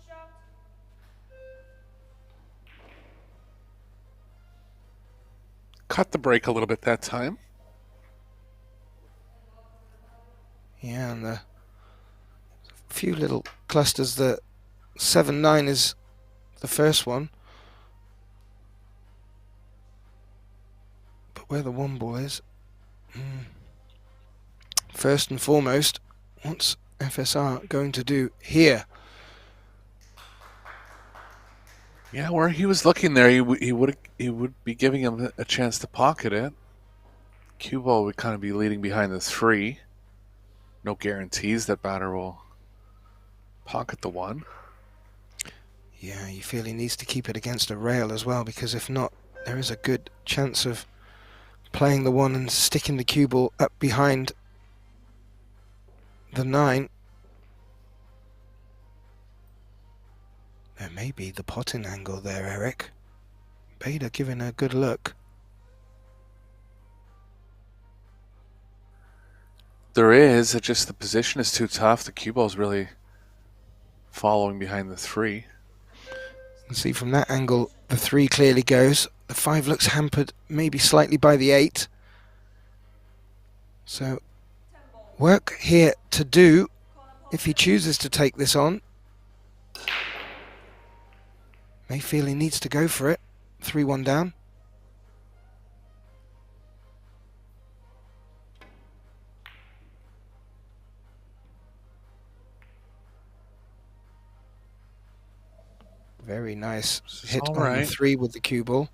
Speaker 2: Cut the break a little bit that time.
Speaker 1: Yeah, and a few little clusters. The 7-9 is the first one. But where the 1 ball is, first and foremost, what's FSR going to do here?
Speaker 2: Yeah, where he was looking there, he would be giving him a chance to pocket it. Cue ball would kind of be leading behind the 3. No guarantees that batter will pocket the 1.
Speaker 1: Yeah, you feel he needs to keep it against a rail as well, because if not, there is a good chance of playing the 1 and sticking the cue ball up behind the 9. There may be the potting angle there, Eric. Bader giving a good look.
Speaker 2: There is, it's just the position is too tough. The cue ball's really following behind the 3.
Speaker 1: You can see from that angle, the 3 clearly goes. The 5 looks hampered maybe slightly by the 8. So, work here to do if he chooses to take this on. May feel he needs to go for it. 3-1 down. Very nice hit on the 3 with the cue ball.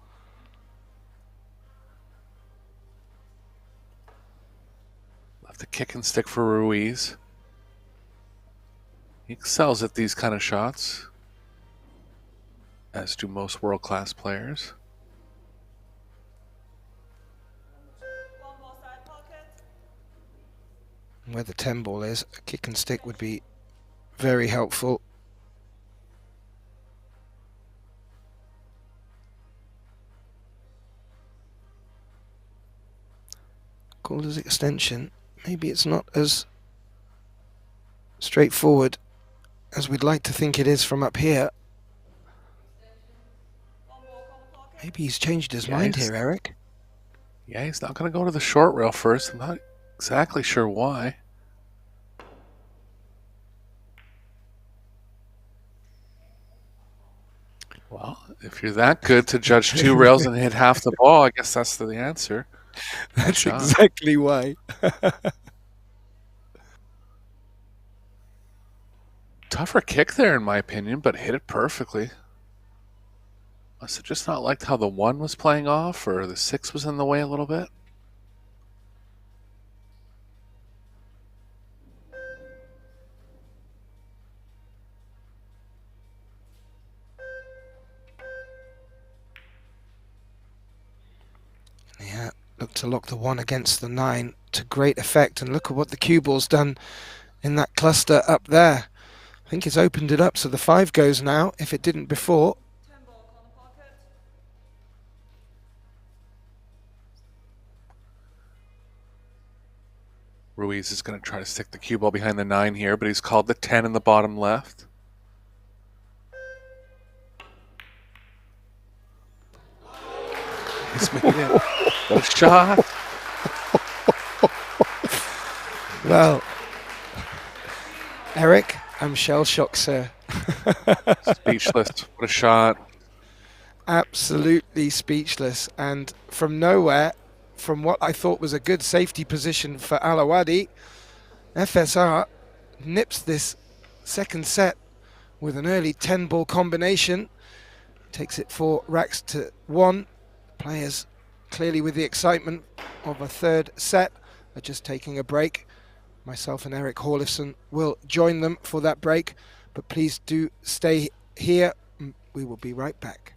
Speaker 2: Left the kick and stick for Ruiz. He excels at these kind of shots, as do most world-class players.
Speaker 1: Where the 10 ball is, a kick and stick would be very helpful. Called as extension. Maybe it's not as straightforward as we'd like to think it is from up here. Maybe he's changed his mind here, Eric.
Speaker 2: Yeah, he's not going to go to the short rail first. I'm not exactly sure why. Well, if you're that good to judge 2 rails and hit half the ball, I guess that's the answer.
Speaker 1: That's exactly why.
Speaker 2: Tougher kick there, in my opinion, but hit it perfectly. Must have just not liked how the 1 was playing off, or the 6 was in the way a little bit.
Speaker 1: Yeah, look to lock the 1 against the 9 to great effect. And look at what the cue ball's done in that cluster up there. I think it's opened it up so the 5 goes now, if it didn't before.
Speaker 2: Ruiz is going to try to stick the cue ball behind the 9 here, but he's called the 10 in the bottom left. He's made it. What a shot.
Speaker 1: Well, Eric, I'm shell-shocked, sir.
Speaker 2: Speechless. What a shot.
Speaker 1: Absolutely speechless. And from nowhere, from what I thought was a good safety position for AWADHI, FSR nips this second set with an early 10-ball combination. Takes it 4 racks to 1. Players clearly with the excitement of a third set are just taking a break. Myself and Eric Horlifson will join them for that break, but please do stay here. We will be right back.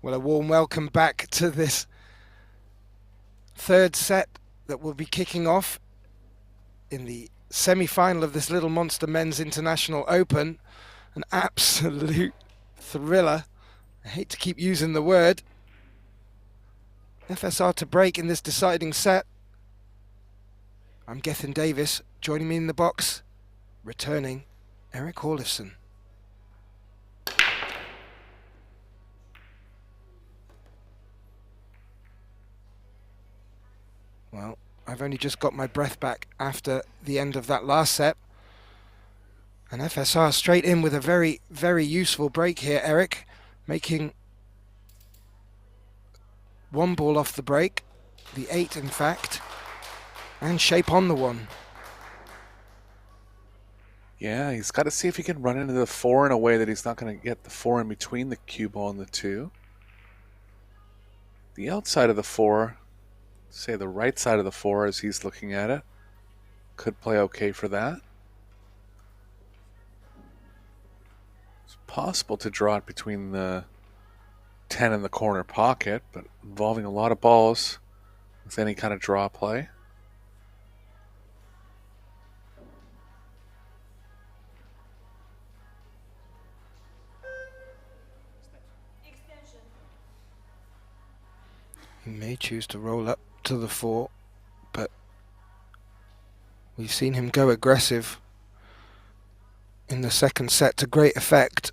Speaker 1: Well, a warm welcome back to this third set that will be kicking off in the semi-final of this Little Monster Men's International Open. An absolute thriller. I hate to keep using the word. FSR to break in this deciding set. I'm Gethin Davis. Joining me in the box, returning Eric Horlifson. Well, I've only just got my breath back after the end of that last set. And FSR straight in with a very, very useful break here, Eric. Making one ball off the break, the 8 in fact, and shape on the 1.
Speaker 2: Yeah, he's got to see if he can run into the 4 in a way that he's not going to get the 4 in between the cue ball and the 2. The outside of the 4, say the right side of the 4 as he's looking at it, could play okay for that. It's possible to draw it between the 10 and the corner pocket, but involving a lot of balls with any kind of draw play.
Speaker 1: He may choose to roll up to the 4, but we've seen him go aggressive in the second set to great effect.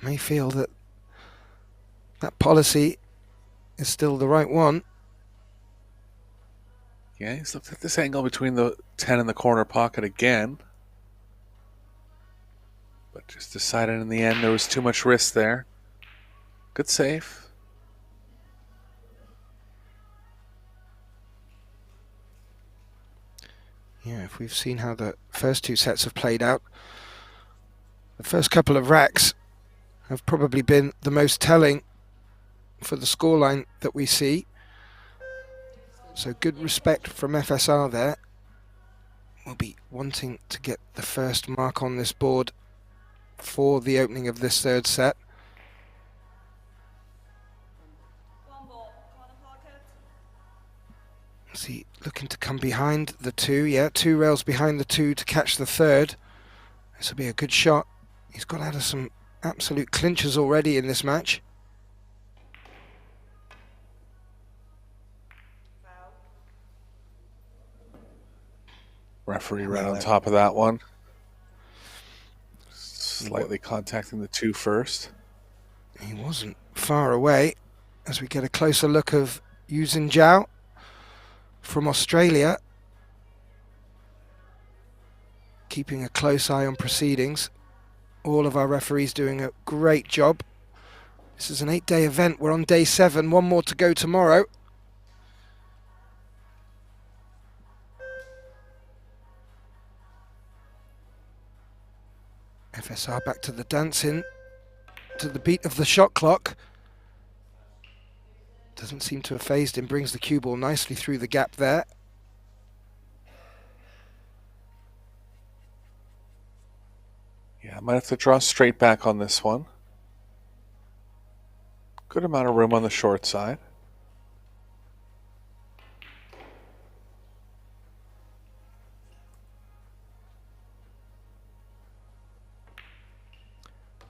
Speaker 1: May feel that that policy is still the right one.
Speaker 2: Yeah, he's looked at this angle between the 10 and the corner pocket again, but just decided in the end there was too much risk there. Good save.
Speaker 1: Yeah, if we've seen how the first 2 sets have played out, the first couple of racks have probably been the most telling for the scoreline that we see. So good respect from FSR there. We'll be wanting to get the first mark on this board for the opening of this third set. Is he looking to come behind the 2? Yeah, 2 rails behind the 2 to catch the third. This will be a good shot. He's got out of some absolute clinchers already in this match.
Speaker 2: Referee right on top of that one. Slightly contacting the 2 first.
Speaker 1: He wasn't far away as we get a closer look of Yuzin Zhao from Australia, keeping a close eye on proceedings. All of our referees doing a great job. This is an 8-day event. We're on day 7. 1 more to go tomorrow. FSR back to the dancing, to the beat of the shot clock. Doesn't seem to have phased him, brings the cue ball nicely through the gap there.
Speaker 2: Yeah, I might have to draw straight back on this one. Good amount of room on the short side.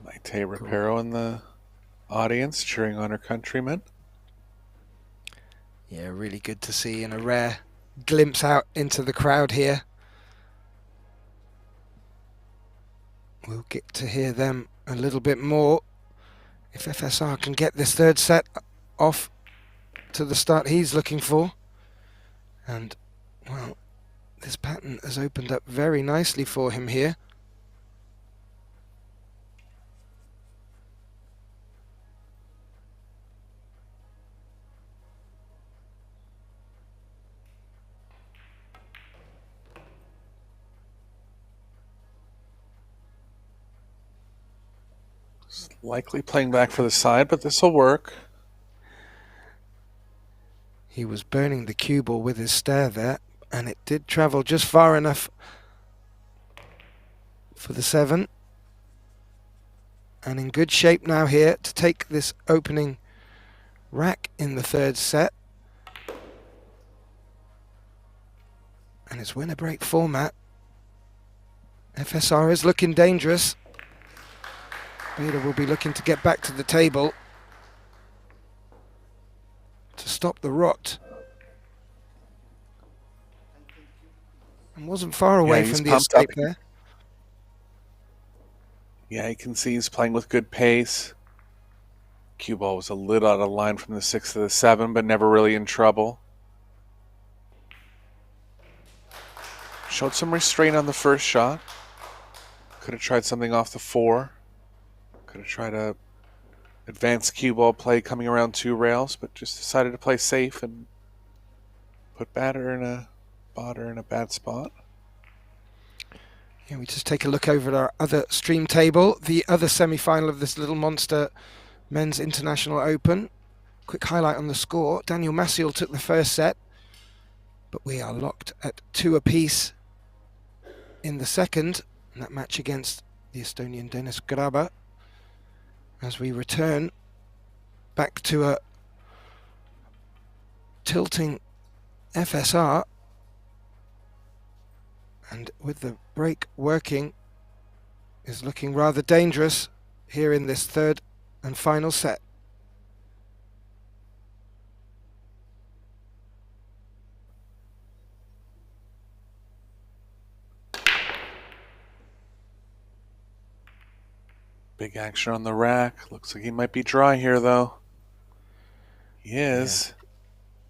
Speaker 2: Maite Reparo in the audience cheering on her countrymen.
Speaker 1: Yeah, really good to see, and a rare glimpse out into the crowd here. We'll get to hear them a little bit more if FSR can get this third set off to the start he's looking for. And, well, this pattern has opened up very nicely for him here.
Speaker 2: Likely playing back for the side, but this will work.
Speaker 1: He was burning the cue ball with his stare there, and it did travel just far enough for the 7. and in good shape now here to take this opening rack in the third set. And it's winner break format. FSR is looking dangerous. Beda will be looking to get back to the table to stop the rot. And wasn't far away from the escape there.
Speaker 2: Yeah, you can see he's playing with good pace. Cue ball was a little out of line from the 6 to the 7, but never really in trouble. Showed some restraint on the first shot. Could have tried something off the 4. Could have tried a advanced cue ball play coming around 2 rails, but just decided to play safe and put botter in a bad spot.
Speaker 1: Yeah, we just take a look over at our other stream table. The other semi-final of this little monster Men's International Open. Quick highlight on the score. Daniel Maciel took the first set, but we are locked at 2 apiece in the second. And that match against the Estonian Dennis Graber. As we return back to a tilting FSR. And with the break working, is looking rather dangerous here in this third and final set.
Speaker 2: Big action on the rack. Looks like he might be dry here, though. He is.
Speaker 1: Yeah.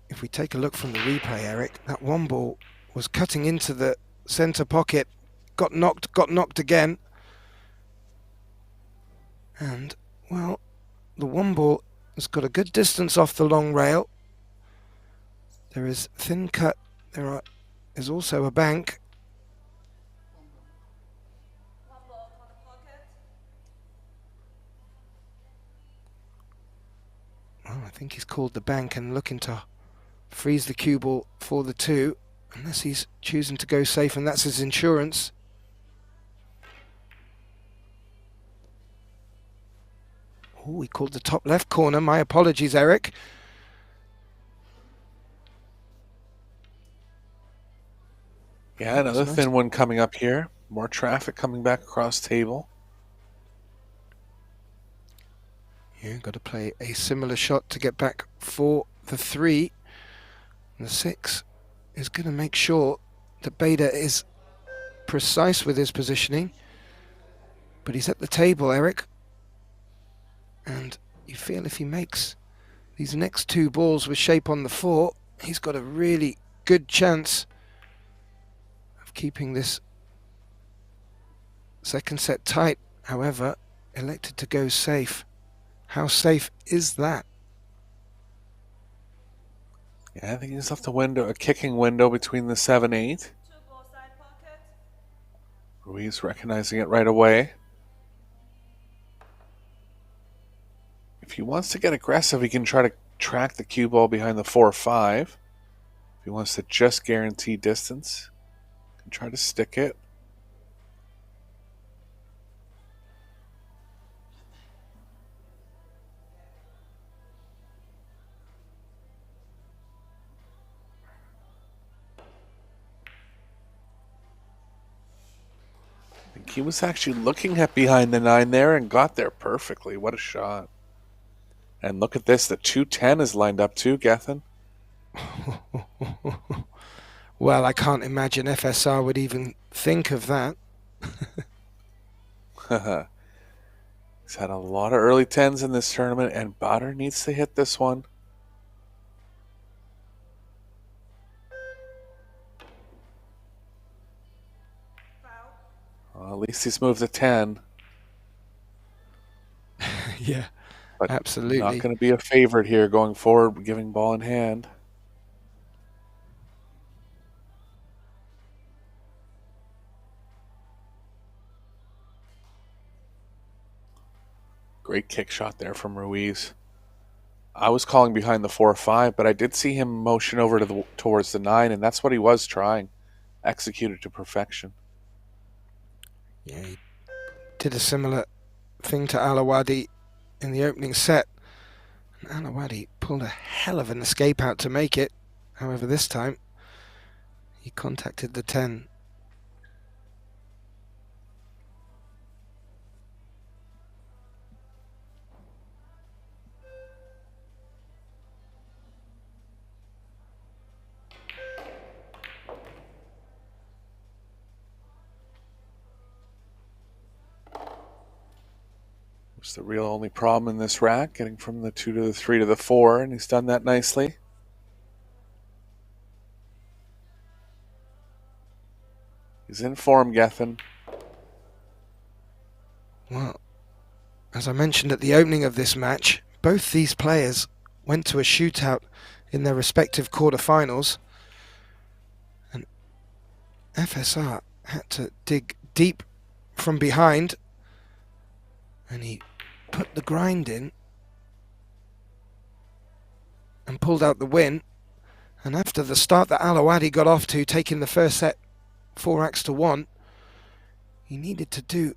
Speaker 1: If we take a look from the replay, Eric, that one ball was cutting into the center pocket, got knocked again. And, well, the one ball has got a good distance off the long rail. There is thin cut. There is also a bank. Well, I think he's called the bank and looking to freeze the cue ball for the 2, unless he's choosing to go safe, and that's his insurance. Oh, he called the top left corner. My apologies, Eric.
Speaker 2: Yeah, another thin one coming up here. More traffic coming back across table.
Speaker 1: Yeah, got to play a similar shot to get back for the 3. The 6 is going to make sure that Beda is precise with his positioning. But he's at the table, Eric. And you feel if he makes these next 2 balls with shape on the 4, he's got a really good chance of keeping this second set tight. However, elected to go safe. How safe is that?
Speaker 2: Yeah, I think he's left a kicking window between the 7-8. Ruiz recognizing it right away. If he wants to get aggressive, he can try to track the cue ball behind the 4-5. If he wants to just guarantee distance, he can try to stick it. He was actually looking at behind the 9 there and got there perfectly. What a shot. And look at this. The 2-10 is lined up too, Gethin.
Speaker 1: Well, I can't imagine FSR would even think of that.
Speaker 2: He's had a lot of early 10s in this tournament, and Botter needs to hit this one. Well, at least he's moved to 10.
Speaker 1: Yeah,
Speaker 2: but
Speaker 1: absolutely.
Speaker 2: Not going to be a favorite here going forward, giving ball in hand. Great kick shot there from Ruiz. I was calling behind the 4-5, but I did see him motion over to towards the 9, and that's what he was trying. Executed to perfection.
Speaker 1: Yeah, he did a similar thing to AWADHI in the opening set. And AWADHI pulled a hell of an escape out to make it. However, this time he contacted the 10.
Speaker 2: It's the real only problem in this rack, getting from the 2 to the 3 to the 4, and he's done that nicely. He's in form, Gethin.
Speaker 1: Well, as I mentioned at the opening of this match, both these players went to a shootout in their respective quarterfinals, and FSR had to dig deep from behind, and he put the grind in and pulled out the win. And after the start that AWADHI got off to, taking the first set 4-1, he needed to do,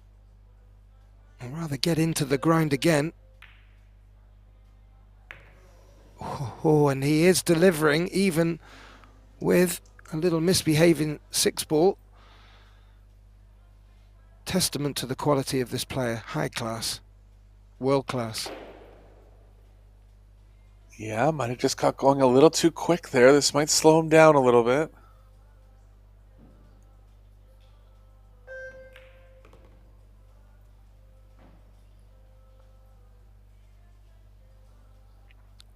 Speaker 1: or rather get into the grind again. Oh, and he is delivering even with a little misbehaving 6-ball. Testament to the quality of this player. High class. World class.
Speaker 2: Yeah, might have just got going a little too quick there. This might slow him down a little bit.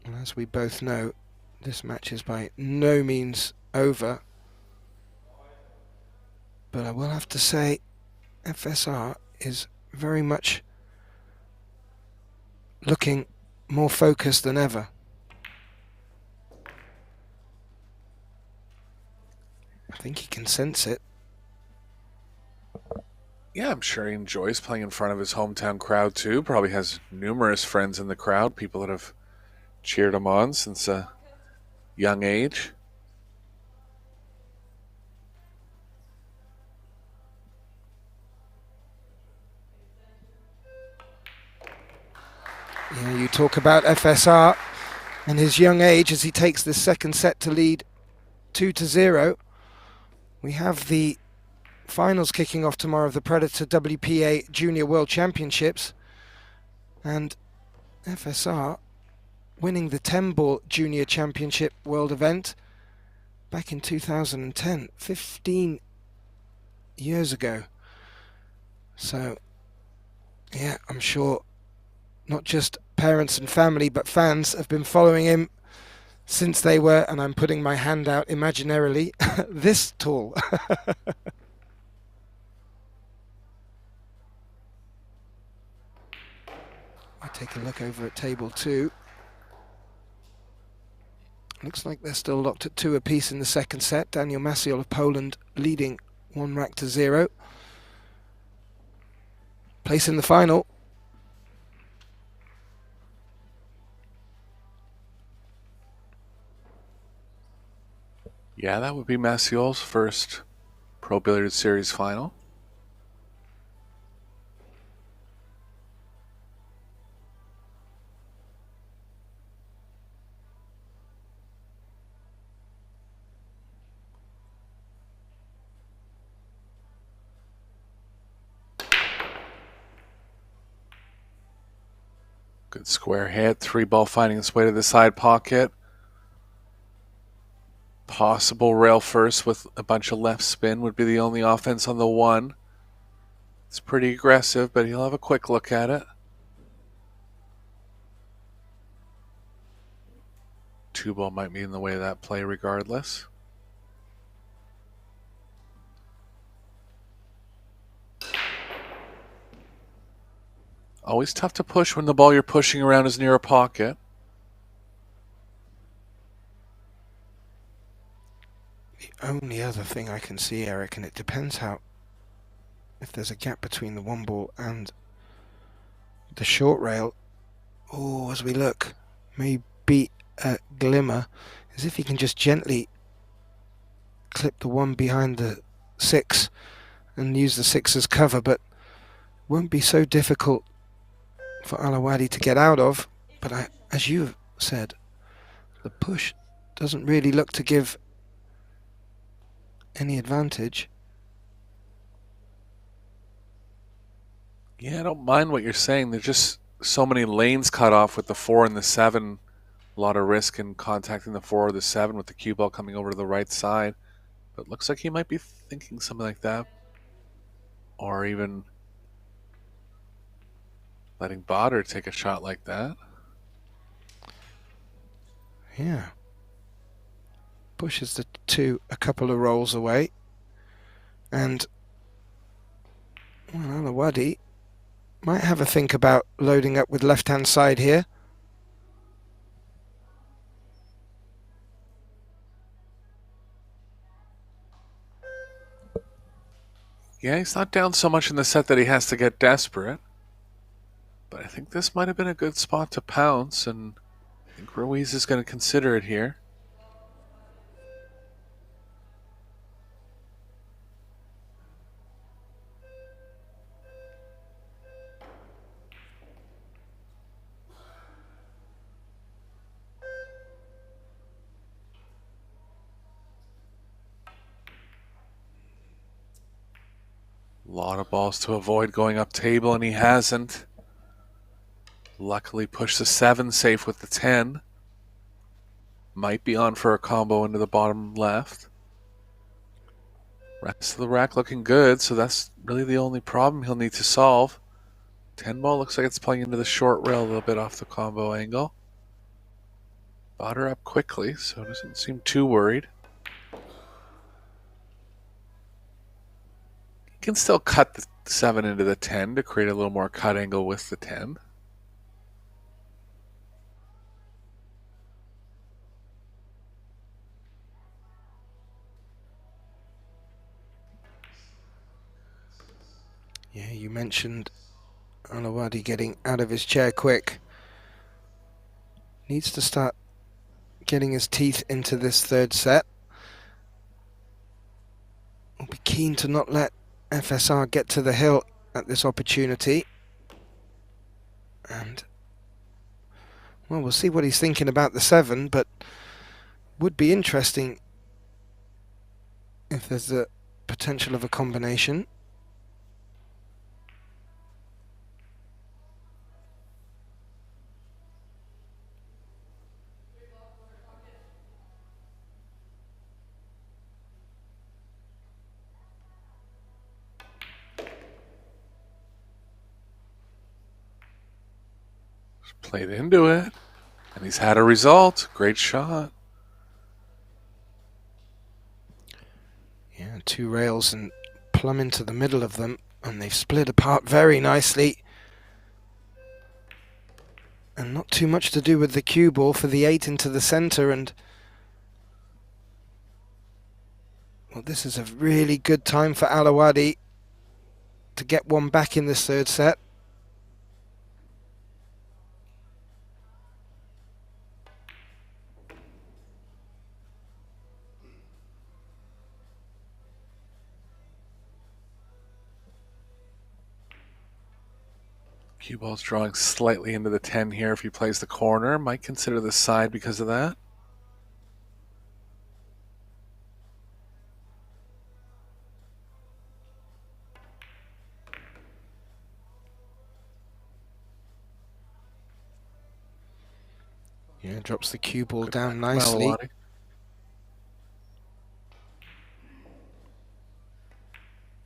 Speaker 1: And as we both know, this match is by no means over. But I will have to say, FSR is very much looking more focused than ever. I think he can sense it.
Speaker 2: Yeah, I'm sure he enjoys playing in front of his hometown crowd too. Probably has numerous friends in the crowd, people that have cheered him on since a young age.
Speaker 1: Yeah, you talk about FSR and his young age as he takes this second set to lead 2-0. We have the finals kicking off tomorrow of the Predator WPA Junior World Championships, and FSR winning the 10-ball Junior Championship World event back in 2010, 15 years ago. So, yeah, I'm sure not just parents and family, but fans have been following him since they were, and I'm putting my hand out imaginarily, this tall. I take a look over at table 2. Looks like they're still locked at 2 apiece in the second set. Daniel Maciol of Poland leading 1-0. Place in the final.
Speaker 2: Yeah, that would be Maciol's first Pro Billiard Series final. Good square hit, 3-ball finding its way to the side pocket. Possible rail first with a bunch of left spin would be the only offense on the 1. It's pretty aggressive, but he'll have a quick look at it. 2-ball might be in the way of that play regardless. Always tough to push when the ball you're pushing around is near a pocket.
Speaker 1: The only other thing I can see, Eric, and it depends how, if there's a gap between the 1-ball and the short rail. Oh, as we look, maybe a glimmer, as if he can just gently clip the 1 behind the 6 and use the 6 as cover, but won't be so difficult for AWADHI to get out of. But as you said, the push doesn't really look to give any advantage.
Speaker 2: Yeah, I don't mind what you're saying. There's just so many lanes cut off with the 4 and the 7. A lot of risk in contacting the 4 or the 7 with the cue ball coming over to the right side. But it looks like he might be thinking something like that. Or even letting Badr take a shot like that.
Speaker 1: Yeah. Pushes the 2 a couple of rolls away. And well, AWADHI might have a think about loading up with left-hand side here.
Speaker 2: Yeah, he's not down so much in the set that he has to get desperate. But I think this might have been a good spot to pounce, and I think Ruiz is going to consider it here. A lot of balls to avoid going up table, and he hasn't. Luckily pushed the 7 safe with the 10. Might be on for a combo into the bottom left. Rest of the rack looking good, so that's really the only problem he'll need to solve. 10 ball looks like it's playing into the short rail a little bit off the combo angle. Badr up quickly, so doesn't seem too worried. He can still cut the 7 into the 10 to create a little more cut angle with the 10.
Speaker 1: Yeah, you mentioned AWADHI getting out of his chair quick. Needs to start getting his teeth into this third set. We'll be keen to not let FSR get to the hill at this opportunity. And, well, we'll see what he's thinking about the 7, but would be interesting if there's the potential of a combination.
Speaker 2: Played into it, and he's had a result. Great shot.
Speaker 1: Yeah, 2 rails and plumb into the middle of them, and they've split apart very nicely. And not too much to do with the cue ball for the 8 into the center. And well, this is a really good time for AWADHI to get one back in this third set.
Speaker 2: Cue ball's drawing slightly into the 10 here if he plays the corner. Might consider the side because of that.
Speaker 1: Yeah, drops the cue ball down nicely.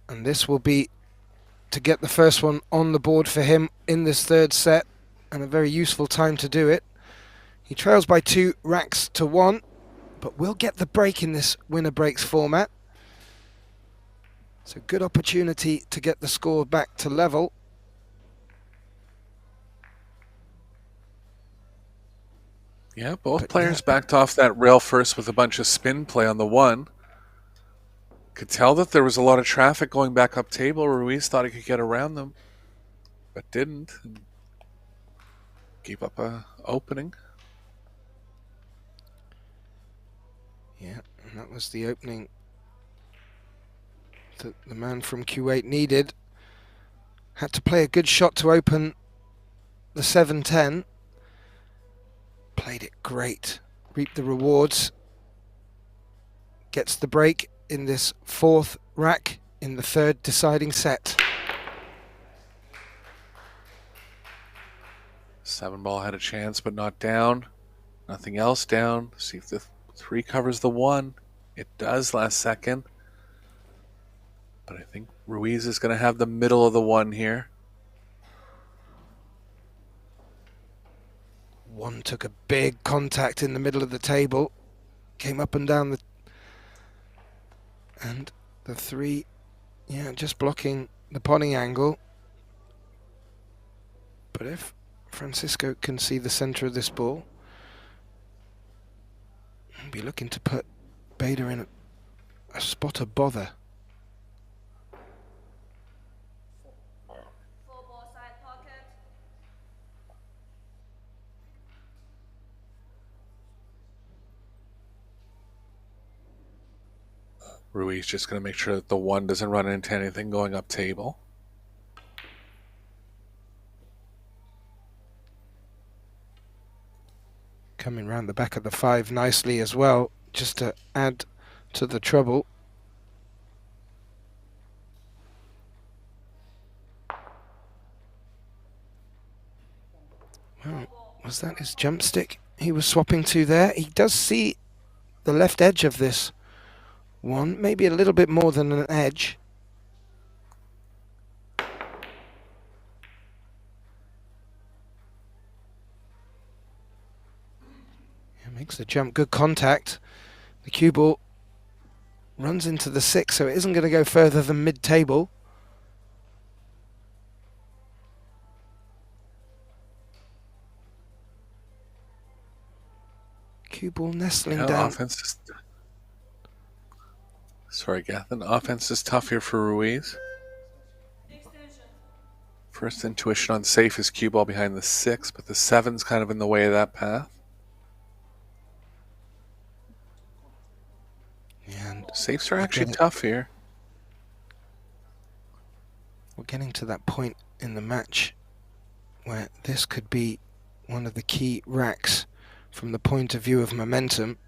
Speaker 1: And this will be to get the first one on the board for him in this third set, and a very useful time to do it. He trails by 2 racks to 1, but will get the break in this winner breaks format. So good opportunity to get the score back to level.
Speaker 2: Yeah, both players backed off that rail first with a bunch of spin play on the 1. Could tell that there was a lot of traffic going back up table. Ruiz thought he could get around them, but didn't. And gave up a opening.
Speaker 1: Yeah, and that was the opening that the man from Q8 needed. Had to play a good shot to open the 7-10. Played it great. Reaped the rewards. Gets the break in this fourth rack in the third deciding set.
Speaker 2: 7-ball had a chance, but not down. Nothing else down. See if the 3 covers the 1. It does last second. But I think Ruiz is going to have the middle of the 1 here.
Speaker 1: 1 took a big contact in the middle of the table. Came up and down the... And the 3, yeah, just blocking the potting angle. But if Francisco can see the center of this ball, he'll be looking to put Bader in a spot of bother.
Speaker 2: Ruiz just going to make sure that the 1 doesn't run into anything going up table.
Speaker 1: Coming round the back of the 5 nicely as well, just to add to the trouble. Well, was that his jump stick he was swapping to there? He does see the left edge of this 1, maybe a little bit more than an edge. Makes the jump, good contact. The cue ball runs into the 6, so it isn't going to go further than mid-table. Cue ball nestling down.
Speaker 2: Sorry, Gathan. Offense is tough here for Ruiz. First intuition on safe is cue ball behind the 6, but the 7's kind of in the way of that path. And safes are actually tough here.
Speaker 1: We're getting to that point in the match where this could be one of the key racks from the point of view of momentum.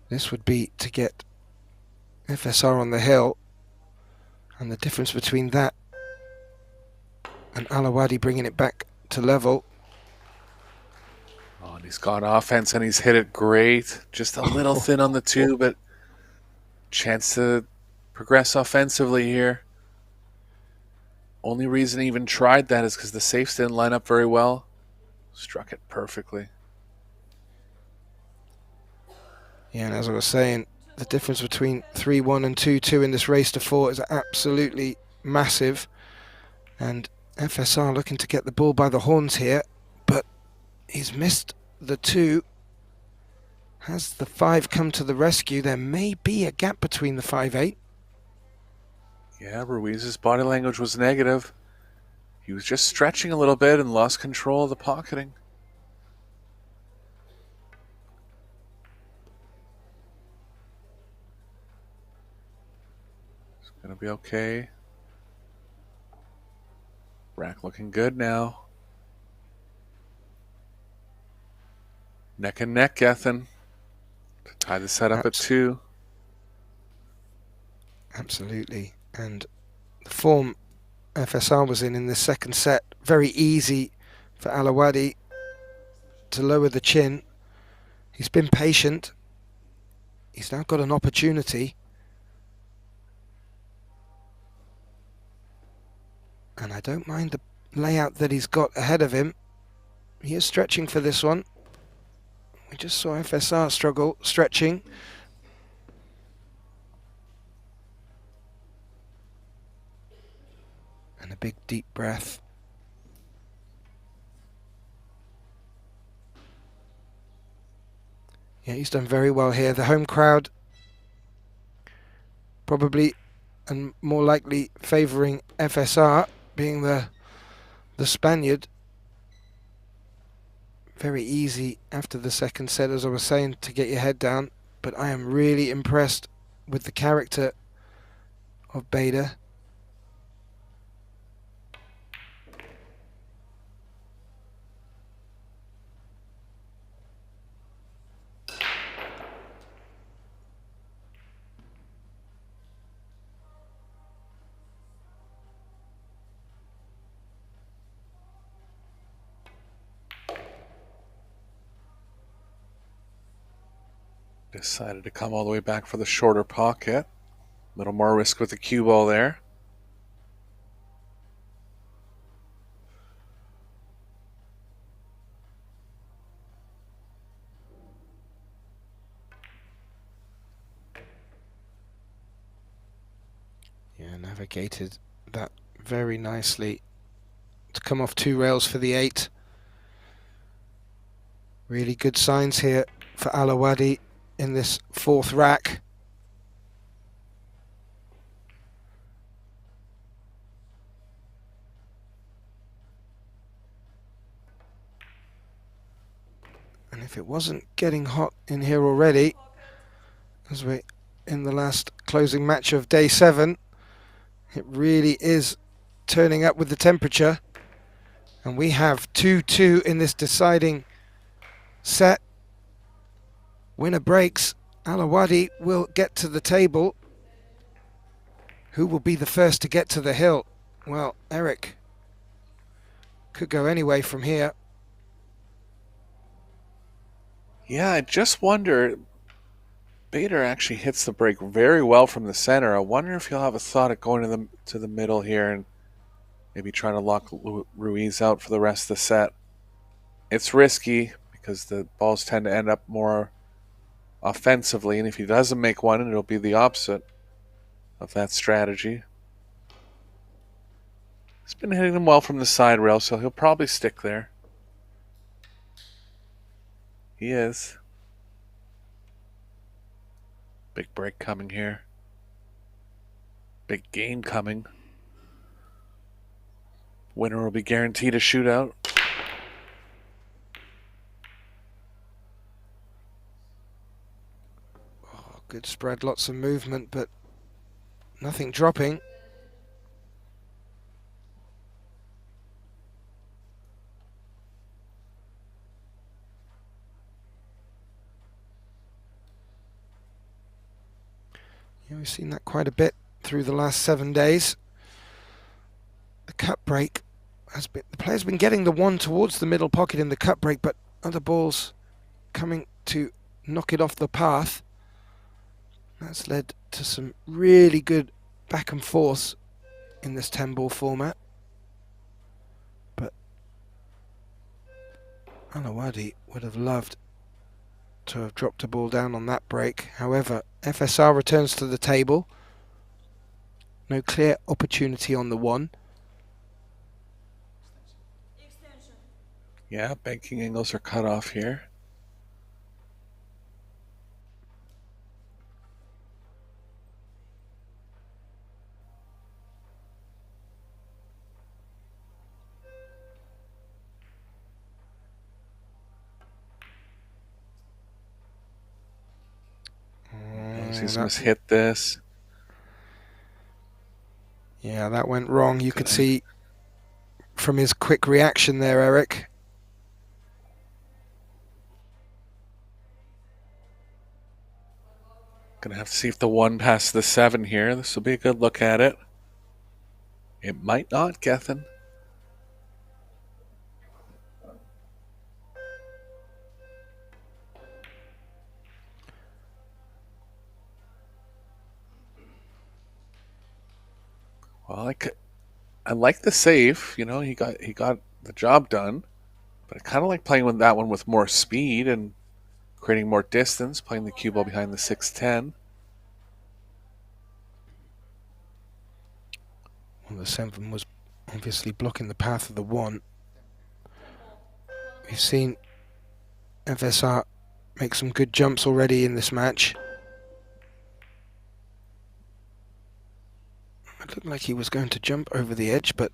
Speaker 1: This would be to get FSR on the hill, and the difference between that and AWADHI bringing it back to level.
Speaker 2: Oh, and he's got offense and he's hit it great. Just a little thin on the 2, but chance to progress offensively here. Only reason he even tried that is because the safes didn't line up very well. Struck it perfectly.
Speaker 1: Yeah, and as I was saying, the difference between 3-1 and 2-2 in this race to 4 is absolutely massive. And FSR looking to get the ball by the horns here, but he's missed the 2. Has the 5 come to the rescue? There may be a gap between the 5-8.
Speaker 2: Yeah, Ruiz's body language was negative. He was just stretching a little bit and lost control of the pocketing. It's going to be okay. Rack looking good now. Neck and neck, Gethin. To tie the set up at 2.
Speaker 1: Absolutely. And the form FSR was in this second set, very easy for AWADHI to lower the chin. He's been patient. He's now got an opportunity. And I don't mind the layout that he's got ahead of him. He is stretching for this one. We just saw FSR struggle, stretching. And a big deep breath. Yeah, he's done very well here. The home crowd probably and more likely favouring FSR, being the Spaniard. Very easy after the second set, as I was saying, to get your head down. But I am really impressed with the character of Bader.
Speaker 2: Decided to come all the way back for the shorter pocket. A little more risk with the cue ball there.
Speaker 1: Yeah, navigated that very nicely to come off 2 rails for the 8. Really good signs here for AWADHI in this 4th rack. And if it wasn't getting hot in here already, as we're in the last closing match of day 7, it really is turning up with the temperature. And we have 2-2 in this deciding set. Winner breaks. AWADHI will get to the table. Who will be the first to get to the hill? Well, Eric could go any way from here.
Speaker 2: Yeah, I just wonder. Bader actually hits the break very well from the center. I wonder if he'll have a thought of going to the middle here and maybe trying to lock Ruiz out for the rest of the set. It's risky because the balls tend to end up more offensively, and if he doesn't make one, it'll be the opposite of that strategy. He's been hitting them well from the side rail, so he'll probably stick there. He is. Big break coming here. Big game coming. Winner will be guaranteed a shootout.
Speaker 1: Oh, good spread, lots of movement, but nothing dropping. Yeah, we've seen that quite a bit through the last 7 days. The cut break has been, the player's been getting the one towards the middle pocket in the cut break, but other balls coming to knock it off the path. That's led to some really good back and forth in this 10-ball format. But AWADHI would have loved to have dropped a ball down on that break. However, FSR returns to the table. No clear opportunity on the one.
Speaker 2: Yeah, banking angles are cut off here. He's mishit this.
Speaker 1: Yeah, that went wrong. You could see from his quick reaction there, Eric.
Speaker 2: Gonna have to see if the 1 passes the 7 here. This will be a good look at it. It might not, Gethin. Well, I like the save. You know, he got the job done. But I kind of like playing with that one with more speed and creating more distance, playing the cue ball behind the 6-10.
Speaker 1: Well, the 7 was obviously blocking the path of the 1. We've seen FSR make some good jumps already in this match. It looked like he was going to jump over the edge, but,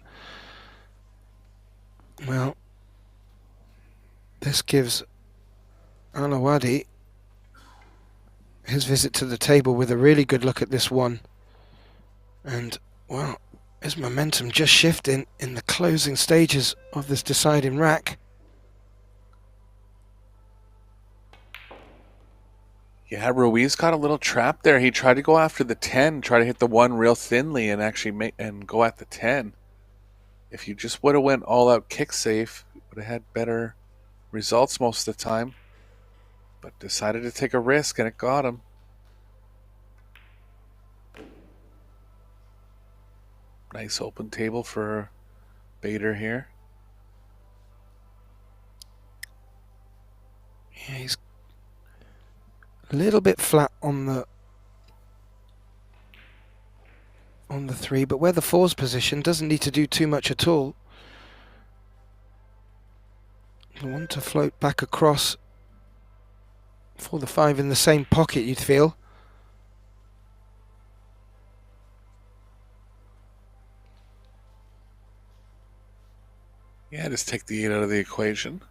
Speaker 1: well, this gives AWADHI his visit to the table with a really good look at this one. And, well, his momentum just shifting in the closing stages of this deciding rack.
Speaker 2: Yeah, Ruiz got a little trap there. He tried to go after the 10, try to hit the 1 real thinly and actually go at the 10. If you just would have went all out kick safe, would have had better results most of the time. but decided to take a risk, and it got him. Nice open table for Bader here.
Speaker 1: Yeah, he's a little bit flat on the three, but where the four's position, doesn't need to do too much at all. You want to float back across for the 5 in the same pocket, you'd feel.
Speaker 2: Yeah, just take the 8 out of the equation.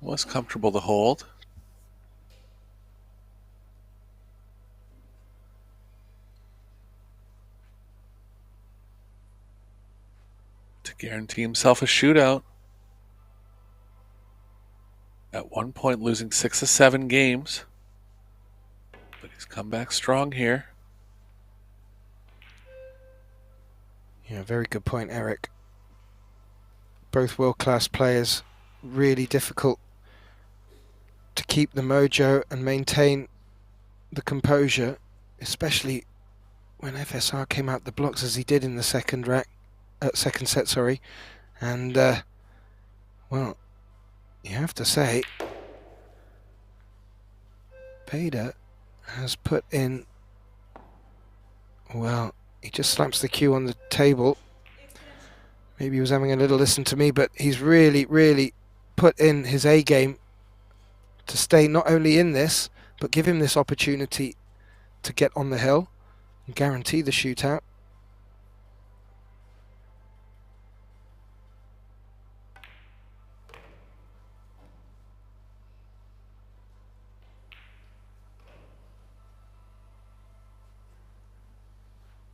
Speaker 2: Was comfortable to hold. To guarantee himself a shootout. At one point losing 6 of 7 games. But he's come back strong here.
Speaker 1: Yeah, very good point, Eric. Both world-class players. Really difficult to keep the mojo and maintain the composure, especially when FSR came out the blocks as he did in the second set, sorry. And well, you have to say, Bader has put in, well, he just slaps the cue on the table. Maybe he was having a little listen to me, but he's really, really put in his A game to stay not only in this, but give him this opportunity to get on the hill and guarantee the shootout.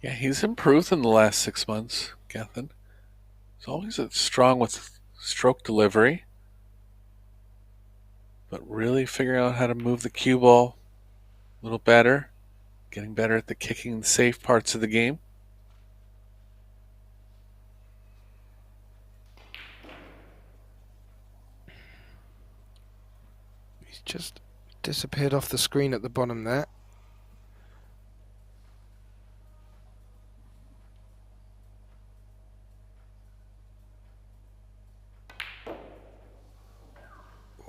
Speaker 2: Yeah, he's improved in the last 6 months, Gethin. He's always strong with stroke delivery, but really figuring out how to move the cue ball a little better, getting better at the kicking and safe parts of the game.
Speaker 1: He's just disappeared off the screen at the bottom there.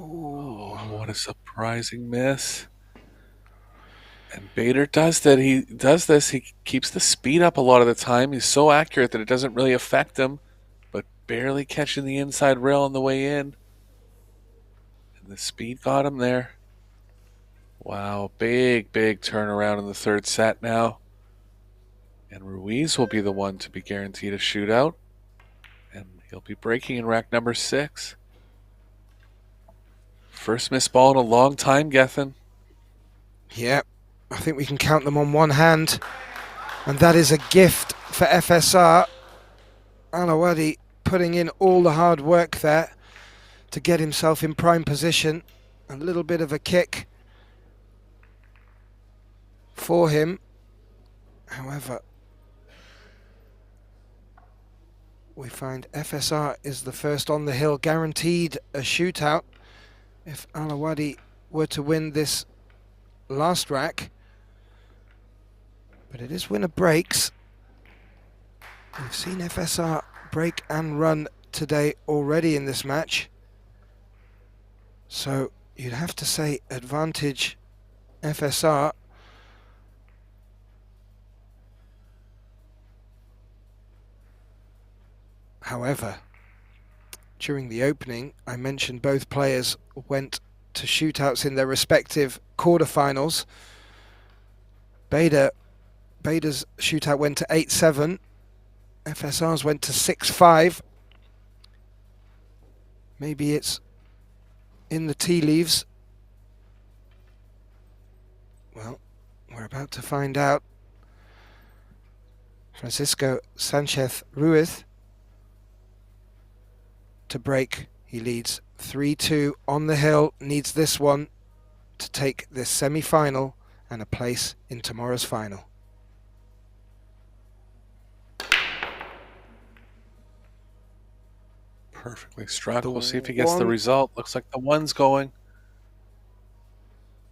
Speaker 2: Oh, what a surprising miss. And Bader does that. He does this. He keeps the speed up a lot of the time. He's so accurate that it doesn't really affect him, but barely catching the inside rail on the way in. And the speed got him there. Wow, big turnaround in the third set now. And Ruiz will be the one to be guaranteed a shootout. And he'll be breaking in rack number 6. First missed ball in a long time, Gethin.
Speaker 1: Yeah, I think we can count them on one hand. And that is a gift for FSR. AWADHI putting in all the hard work there to get himself in prime position. A little bit of a kick for him. However, we find FSR is the first on the hill, guaranteed a shootout. If AWADHI were to win this last rack, but it is winner breaks. We've seen FSR break and run today already in this match, so you'd have to say advantage FSR. However, during the opening, I mentioned both players went to shootouts in their respective quarterfinals. Bader's shootout went to 8-7. FSR's went to 6-5. Maybe it's in the tea leaves. Well, we're about to find out. Francisco Sanchez Ruiz to break. He leads 3-2 on the hill, needs this one to take this semi-final and a place in tomorrow's final.
Speaker 2: Perfectly struck.
Speaker 1: The
Speaker 2: We'll see if he gets the
Speaker 1: one.
Speaker 2: result. Looks like the one's going.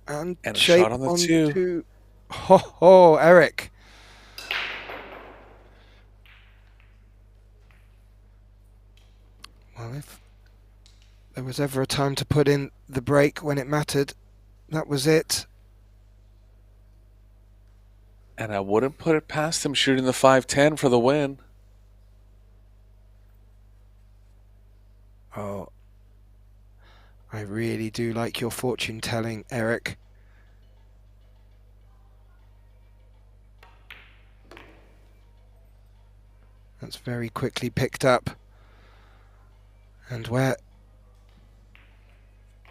Speaker 1: And
Speaker 2: And a
Speaker 1: shape
Speaker 2: shot on the
Speaker 1: on
Speaker 2: two.
Speaker 1: two. Ho ho, Eric. Well, if there was ever a time to put in the break when it mattered, that was it.
Speaker 2: And I wouldn't put it past him shooting the 5-10 for the win.
Speaker 1: Oh, I really do like your fortune telling, Eric. That's very quickly picked up. And where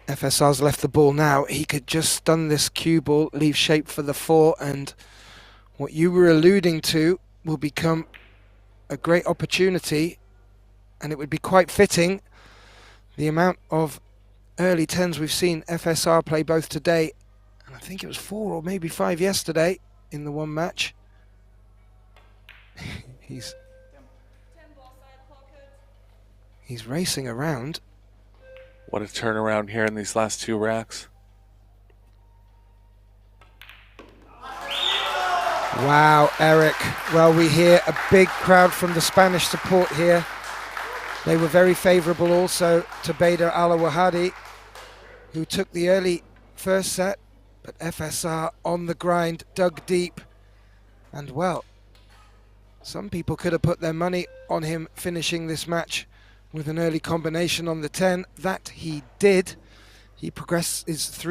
Speaker 1: FSR's left the ball now, he could just stun this cue ball, leave shape for the 4, and what you were alluding to will become a great opportunity, and it would be quite fitting. The amount of early 10s we've seen FSR play both today, and I think it was 4 or maybe 5 yesterday in the one match. He's racing around.
Speaker 2: What a turnaround here in these last 2 racks.
Speaker 1: Wow, Eric. Well, we hear a big crowd from the Spanish support here. They were very favourable also to Bader AWADHI, who took the early first set, but FSR on the grind, dug deep, and well, some people could have put their money on him finishing this match with an early combination on the 10. That he did. He progresses through